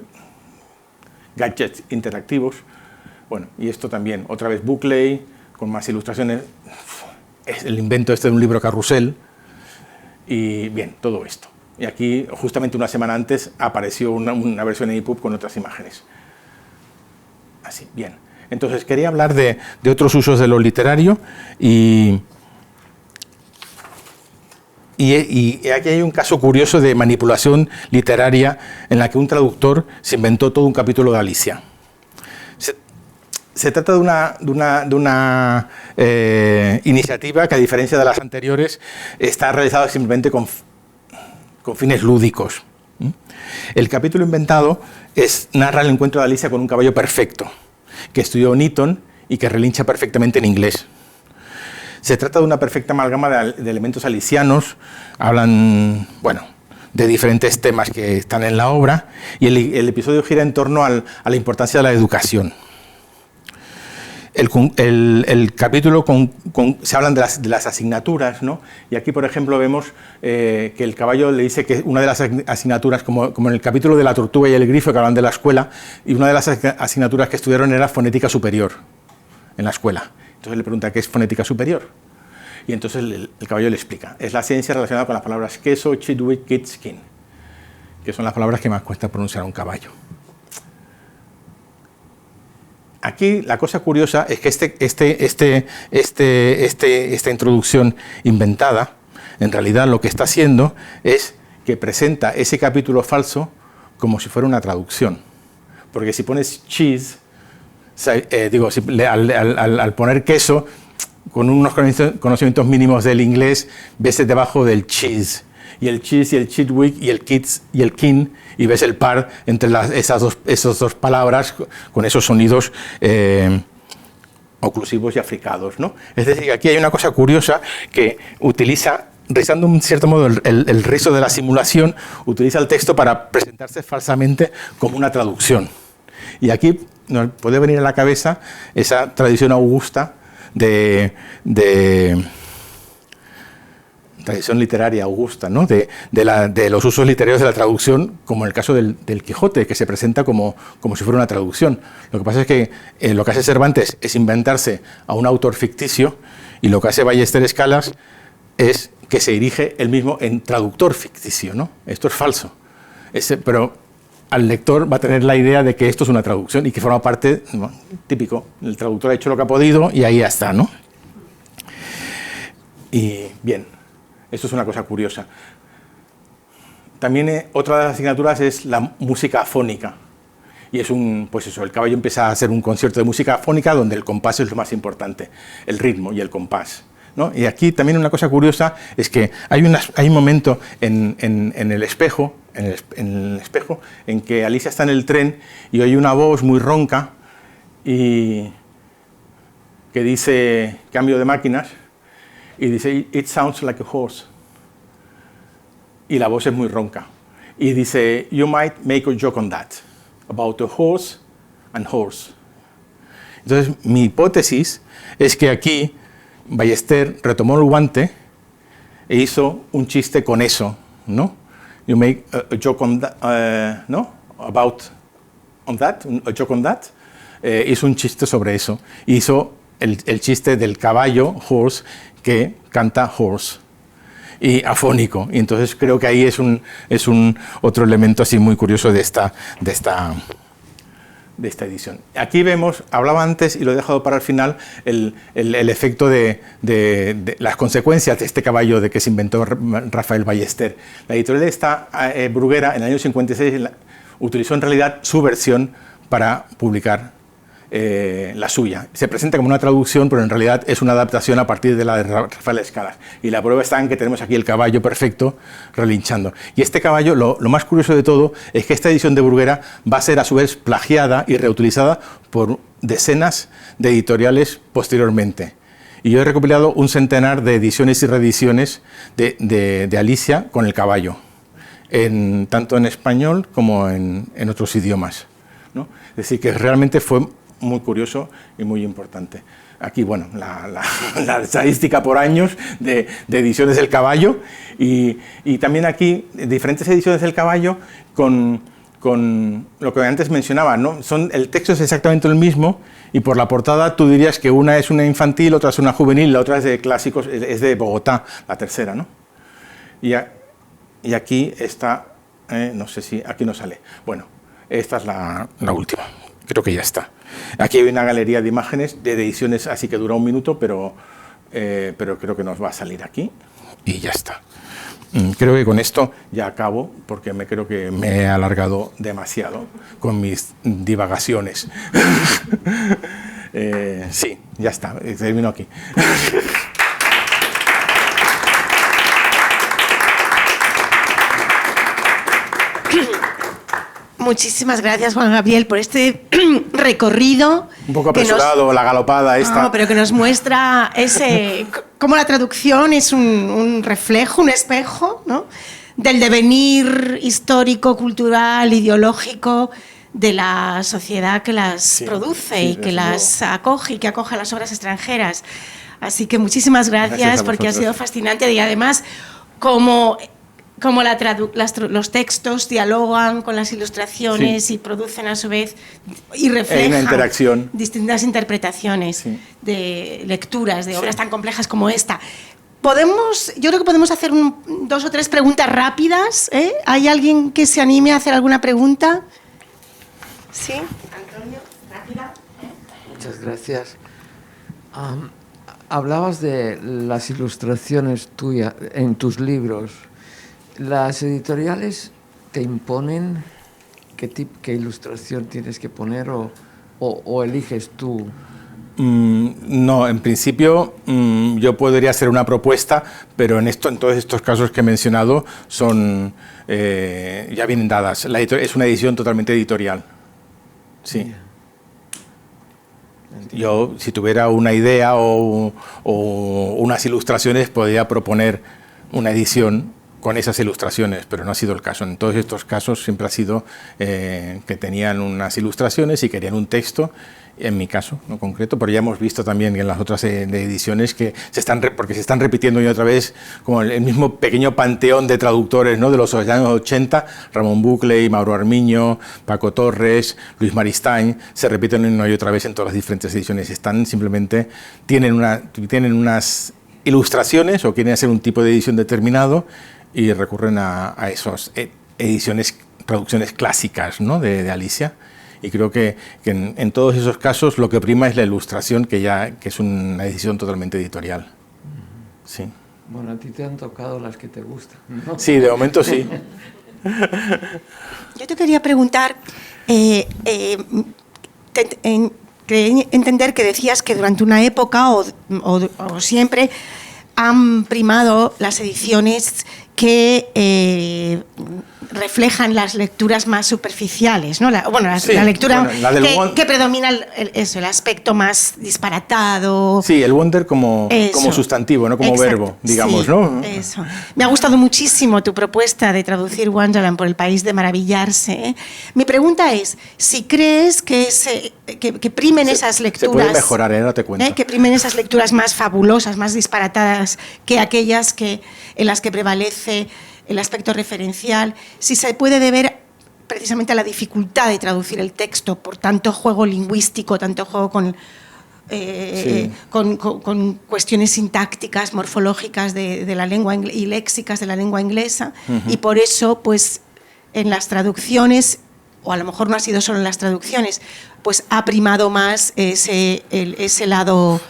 gadgets interactivos. Bueno, y esto también, otra vez Buckley, con más ilustraciones. Es el invento de un libro carrusel. Y bien, todo esto. Y aquí, justamente una semana antes, apareció una versión en EPUB con otras imágenes. Así, bien. Entonces, quería hablar de otros usos de lo literario y aquí hay un caso curioso de manipulación literaria en la que un traductor se inventó todo un capítulo de Alicia. Se trata de una iniciativa que, a diferencia de las anteriores, está realizada simplemente con fines lúdicos. El capítulo inventado narra el encuentro de Alicia con un caballo perfecto, que estudió en Eton y que relincha perfectamente en inglés. Se trata de una perfecta amalgama de elementos alicianos, hablan, bueno, de diferentes temas que están en la obra, y el episodio gira en torno a la importancia de la educación. El capítulo se hablan de las asignaturas, ¿no? Y aquí, por ejemplo, vemos que el caballo le dice que una de las asignaturas, como en el capítulo de la tortuga y el grifo que hablan de la escuela, y una de las asignaturas que estudiaron era fonética superior en la escuela. Entonces le pregunta qué es fonética superior. Y entonces el caballo le explica. Es la ciencia relacionada con las palabras queso, chidwick, kid, skin, que son las palabras que más cuesta pronunciar a un caballo. Aquí la cosa curiosa es que esta introducción inventada, en realidad lo que está haciendo es que presenta ese capítulo falso como si fuera una traducción. Porque si pones cheese, al poner queso, con unos conocimientos mínimos del inglés, ves debajo del cheese. Y el cheese y el chidwick y el kids y el kin, y ves el par entre esas dos palabras con esos sonidos oclusivos y africados, ¿no? Es decir, aquí hay una cosa curiosa que utiliza, realizando en cierto modo el rizo de la simulación, utiliza el texto para presentarse falsamente como una traducción. Y aquí nos puede venir a la cabeza esa tradición augusta de tradición literaria augusta, ¿no? de los usos literarios de la traducción, como en el caso del Quijote, que se presenta como si fuera una traducción. Lo que pasa es que lo que hace Cervantes es inventarse a un autor ficticio, y lo que hace Ballester Escalas es que se erige él mismo en traductor ficticio, ¿no? Esto es falso. Pero al lector va a tener la idea de que esto es una traducción y que forma parte, ¿no? Típico, el traductor ha hecho lo que ha podido y ahí ya está, ¿no? Y bien, esto es una cosa curiosa. También otra de las asignaturas es la música afónica. Y es pues eso, el caballo empieza a hacer un concierto de música afónica donde el compás es lo más importante, el ritmo y el compás, ¿no? Y aquí también una cosa curiosa es que hay un momento en el espejo, en que Alicia está en el tren y oye una voz muy ronca y que dice cambio de máquinas, y dice it sounds like a horse, y la voz es muy ronca, y dice you might make a joke on that about a horse and horse. Entonces mi hipótesis es que aquí Ballester retomó el guante e hizo un chiste con eso, ¿no? You make a joke on that, ¿no? About on that, a joke on that. Hizo un chiste sobre eso. Hizo el chiste del caballo, horse, que canta horse, y afónico. Y entonces creo que ahí es un otro elemento así muy curioso de esta esta edición. Aquí vemos, hablaba antes y lo he dejado para el final, el efecto de las consecuencias de este caballo de que se inventó Rafael Ballester. La editorial de esta Bruguera, en el año 56, utilizó en realidad su versión para publicar la suya. Se presenta como una traducción, pero en realidad es una adaptación a partir de la de Rafael Escalas. Y la prueba está en que tenemos aquí el caballo perfecto relinchando. Y este caballo, lo más curioso de todo, es que esta edición de Bruguera va a ser a su vez plagiada y reutilizada por decenas de editoriales posteriormente. Y yo he recopilado un centenar de ediciones y reediciones de Alicia con el caballo, tanto en español como en otros idiomas, ¿no? Es decir, que realmente fue muy curioso y muy importante. Aquí, bueno, la estadística por años de ediciones del caballo y también aquí diferentes ediciones del caballo con lo que antes mencionaba, ¿no? El texto es exactamente el mismo y por la portada tú dirías que una es una infantil, otra es una juvenil, la otra es de clásicos, es de Bogotá, la tercera, ¿no? Y aquí está, no sé si aquí no sale. Bueno, esta es la última. Creo que ya está. Aquí hay una galería de imágenes de ediciones, así que dura un minuto, pero creo que nos va a salir aquí y ya está. Creo que con esto ya acabo, porque creo que me he alargado demasiado con mis divagaciones. Sí, ya está, termino aquí. Muchísimas gracias, Juan Gabriel, por este recorrido. Un poco apresurado, la galopada esta. No, pero que nos muestra cómo la traducción es un reflejo, un espejo, ¿no?, del devenir histórico, cultural, ideológico de la sociedad que las produce y que las acoge y que acoge a las obras extranjeras. Así que muchísimas gracias porque ha sido fascinante y además como los textos dialogan con las ilustraciones y producen a su vez y reflejan una interacción. Distintas interpretaciones de lecturas de obras tan complejas como esta. Yo creo que podemos hacer 2 o 3 preguntas rápidas, ¿eh? ¿Hay alguien que se anime a hacer alguna pregunta? Sí, Antonio, rápida. Muchas gracias. Hablabas de las ilustraciones tuyas en tus libros. ¿Las editoriales te imponen qué ilustración tienes que poner o eliges tú? No, en principio yo podría hacer una propuesta, pero en todos estos casos que he mencionado ya vienen dadas. Es una edición totalmente editorial. Sí. Yo, si tuviera una idea o unas ilustraciones, podría proponer una edición con esas ilustraciones, pero no ha sido el caso. En todos estos casos siempre ha sido que tenían unas ilustraciones y querían un texto, en mi caso, no concreto, pero ya hemos visto también en las otras ediciones que porque se están repitiendo y otra vez como el mismo pequeño panteón de traductores, ¿no?, de los años 80, Ramón Buckley, Mauro Armiño, Paco Torres, Luis Maristain, se repiten una y otra vez en todas las diferentes ediciones. Tienen unas ilustraciones o quieren hacer un tipo de edición determinado y recurren a esas traducciones clásicas, ¿no?, de Alicia. Y creo que en todos esos casos lo que prima es la ilustración, que es una decisión totalmente editorial. Sí. Bueno, a ti te han tocado las que te gustan, ¿no? Sí, de momento sí. Yo te quería preguntar, entender que decías que durante una época o siempre han primado las ediciones que reflejan las lecturas más superficiales, ¿no? La lectura que predomina el aspecto más disparatado. Sí, el wonder como sustantivo, no como verbo, digamos, sí, ¿no? Eso. Me ha gustado muchísimo tu propuesta de traducir Wonderland por el país de maravillarse, ¿eh? Mi pregunta es, si crees que primen esas lecturas... Se puede mejorar, date cuenta. Que primen esas lecturas más fabulosas, más disparatadas que aquellas en las que prevalece el aspecto referencial, si se puede deber precisamente a la dificultad de traducir el texto por tanto juego lingüístico, tanto juego con cuestiones sintácticas, morfológicas de la lengua y léxicas de la lengua inglesa, y por eso, pues, en las traducciones o a lo mejor no ha sido solo en las traducciones, pues ha primado más ese lado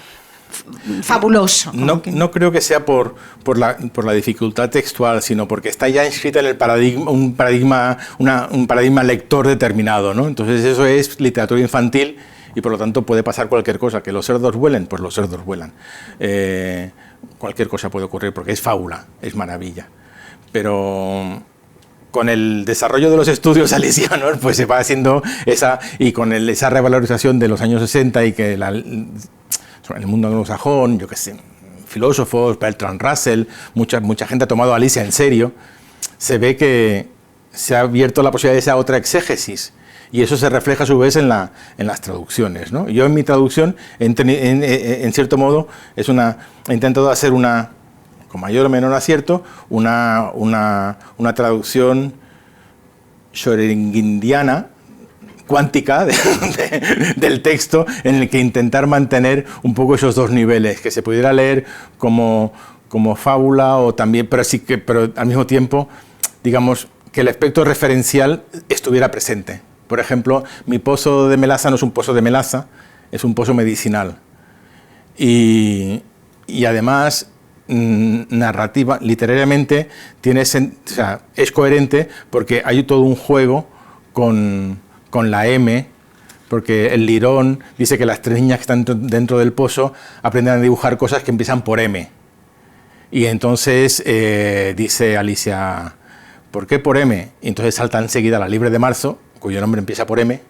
fabuloso. No creo que sea por la dificultad textual, sino porque está ya inscrita en el paradigma, un paradigma lector determinado, ¿no? Entonces eso es literatura infantil y por lo tanto puede pasar cualquier cosa. Que los cerdos vuelen, pues los cerdos vuelan. Cualquier cosa puede ocurrir porque es fábula, es maravilla. Pero con el desarrollo de los estudios alicianos, pues se va haciendo y con esa revalorización de los años 60 y que en el mundo anglosajón, yo qué sé, filósofos, Bertrand Russell, mucha gente ha tomado a Alicia en serio, se ve que se ha abierto la posibilidad de esa otra exégesis, y eso se refleja a su vez en las traducciones, ¿no? Yo en mi traducción, en cierto modo, he intentado hacer con mayor o menor acierto, una traducción schrödingeriana, cuántica del texto, en el que intentar mantener un poco esos dos niveles, que se pudiera leer como fábula o también, pero al mismo tiempo, digamos, que el aspecto referencial estuviera presente. Por ejemplo, mi pozo de melaza no es un pozo de melaza, es un pozo medicinal. Y además, narrativa, literariamente, es coherente porque hay todo un juego con la M, porque el lirón dice que las 3 niñas que están dentro del pozo aprenden a dibujar cosas que empiezan por M. Y entonces dice Alicia, ¿por qué por M? Y entonces salta enseguida la Libre de Marzo, cuyo nombre empieza por M,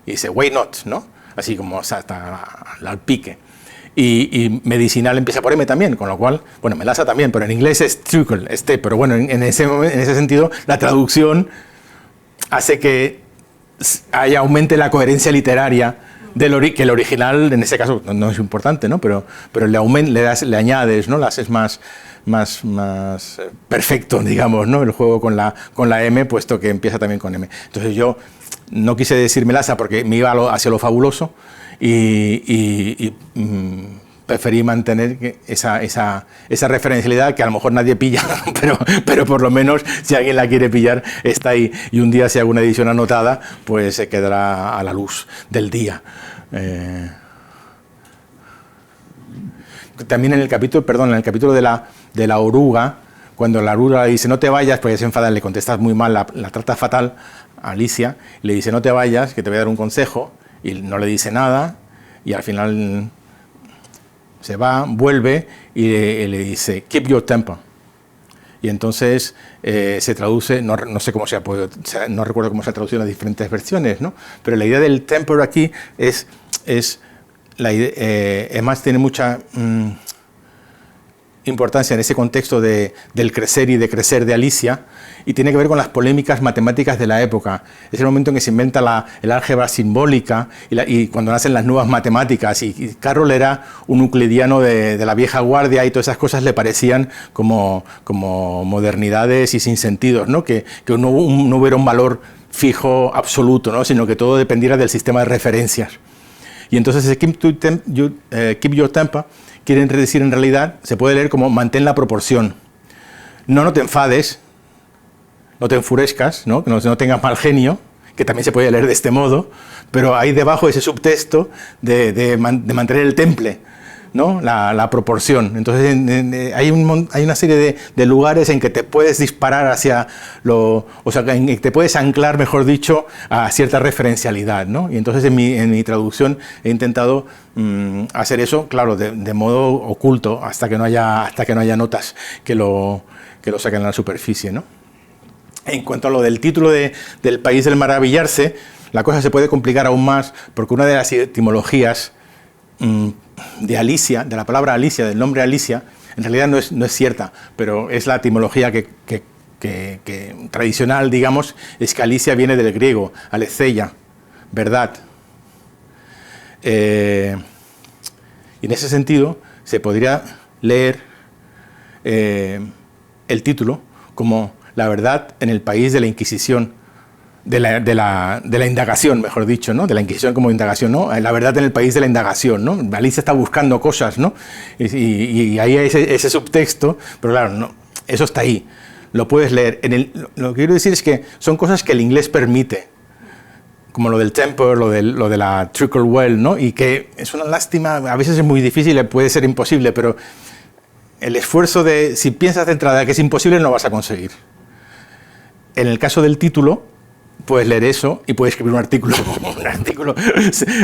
y dice, why not, ¿no? Así como hasta al pique. Y medicinal empieza por M también, con lo cual, bueno, melaza también, pero en inglés es trickle, pero bueno, en ese sentido, la traducción hace que aumente la coherencia literaria que el original, en ese caso, no es importante, ¿no? Pero le añades, ¿no? La haces más perfecto, digamos, ¿no? El juego con la M, puesto que empieza también con M. Entonces yo no quise decir melaza porque me iba hacia lo fabuloso y preferí mantener esa referencialidad que a lo mejor nadie pilla, pero por lo menos si alguien la quiere pillar está ahí, y un día si hago una edición anotada pues se quedará a la luz del día. También en el capítulo de la oruga, cuando la oruga le dice no te vayas, pues ella se enfada, le contesta muy mal, la trata fatal a Alicia, le dice no te vayas, que te voy a dar un consejo, y no le dice nada, y al final se va, vuelve y le dice keep your temper. Y entonces se traduce, no sé cómo no recuerdo cómo se ha traducido en las diferentes versiones, ¿no? Pero la idea del temper aquí es la idea, además tiene mucha importancia en ese contexto del crecer y de crecer de Alicia, y tiene que ver con las polémicas matemáticas de la época. Es el momento en que se inventa el álgebra simbólica y cuando nacen las nuevas matemáticas, y Carroll era un euclidiano de la vieja guardia, y todas esas cosas le parecían como modernidades y sin sentidos, ¿no? Que no hubiera un valor fijo absoluto, ¿no? Sino que todo dependiera del sistema de referencias. Y entonces keep your temper quieren decir, en realidad, se puede leer como mantén la proporción. No te enfades, no te enfurezcas, ¿no? Que no tengas mal genio, que también se puede leer de este modo, pero hay debajo ese subtexto de mantener el temple, ¿no? La proporción. Entonces hay una serie de lugares en que te puedes disparar en que te puedes anclar, mejor dicho, a cierta referencialidad, ¿no? Y entonces en mi traducción he intentado hacer eso, claro, de modo oculto, hasta que no haya notas que lo saquen a la superficie, ¿no? En cuanto a lo del título del País del Maravillarse, la cosa se puede complicar aún más, porque una de las etimologías de Alicia, de la palabra Alicia, del nombre Alicia, en realidad no es cierta, pero es la etimología que tradicional, digamos, es que Alicia viene del griego, aletheia, verdad. Y en ese sentido se podría leer el título como la verdad en el país de la Inquisición, de la indagación, mejor dicho, ¿no? De la Inquisición como indagación, ¿no? La verdad en el país de la indagación, ¿no? Alicia está buscando cosas, ¿no? Y ahí hay ese subtexto, pero claro, no, eso está ahí. Lo puedes leer. Lo que quiero decir es que son cosas que el inglés permite. como lo del temper, lo de la trickle well, ¿no? Y que es una lástima, a veces es muy difícil, puede ser imposible, pero el esfuerzo de, si piensas de entrada que es imposible, no vas a conseguir. En el caso del título, puedes leer eso y puedes escribir un artículo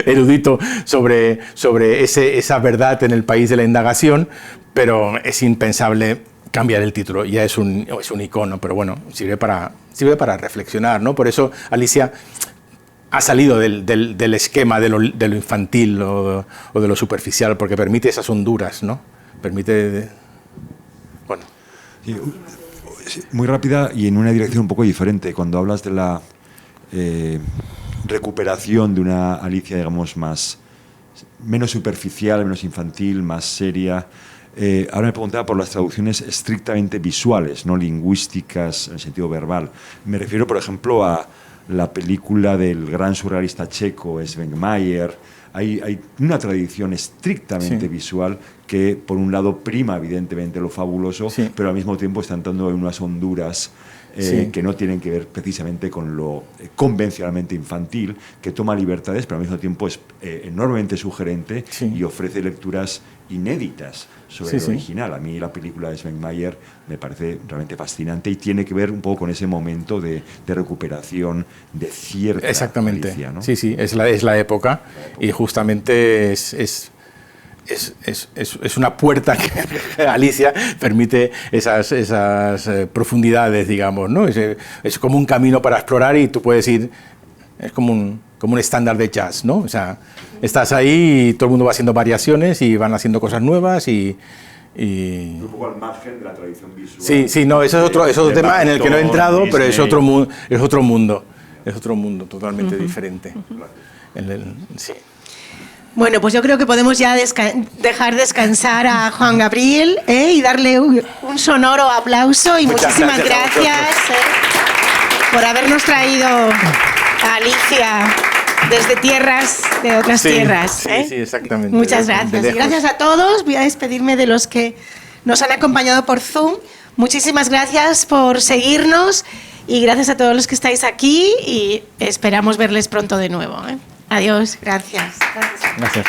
erudito sobre esa verdad en el país de la indagación, pero es impensable cambiar el título. Ya es un icono, pero bueno, sirve para reflexionar, ¿no? Por eso Alicia ha salido del esquema de lo infantil o de lo superficial, porque permite esas honduras, ¿no? Permite... Bueno. Sí, muy rápida y en una dirección un poco diferente. Cuando hablas de la recuperación de una Alicia, digamos, menos superficial, menos infantil, más seria, ahora me preguntaba por las traducciones estrictamente visuales, no lingüísticas en el sentido verbal. Me refiero, por ejemplo, a la película del gran surrealista checo Sven Meyer. Hay una tradición estrictamente visual que, por un lado, prima evidentemente lo fabuloso, pero al mismo tiempo está entrando en unas honduras que no tienen que ver precisamente con lo convencionalmente infantil, que toma libertades, pero al mismo tiempo es enormemente sugerente y ofrece lecturas inéditas sobre el original. A mí la película de Sven Meyer me parece realmente fascinante y tiene que ver un poco con ese momento de recuperación de cierta Alicia, ¿no? Sí, es la época y justamente es una puerta que Alicia permite esas profundidades, digamos, ¿no? Es como un camino para explorar y tú puedes ir, es como un estándar de jazz, ¿no? O sea, estás ahí y todo el mundo va haciendo variaciones y van haciendo cosas nuevas y un poco al margen de la tradición visual. Sí, no, eso es otro tema en el que no he entrado, Disney. Pero es otro mundo totalmente diferente. Sí. Bueno, pues yo creo que podemos ya dejar descansar a Juan Gabriel y darle un sonoro aplauso y muchísimas gracias por habernos traído a Alicia desde tierras de otras tierras. Sí, exactamente. Muchas gracias. Y gracias a todos. Voy a despedirme de los que nos han acompañado por Zoom. Muchísimas gracias por seguirnos y gracias a todos los que estáis aquí y esperamos verles pronto de nuevo. Adiós. Gracias. Gracias.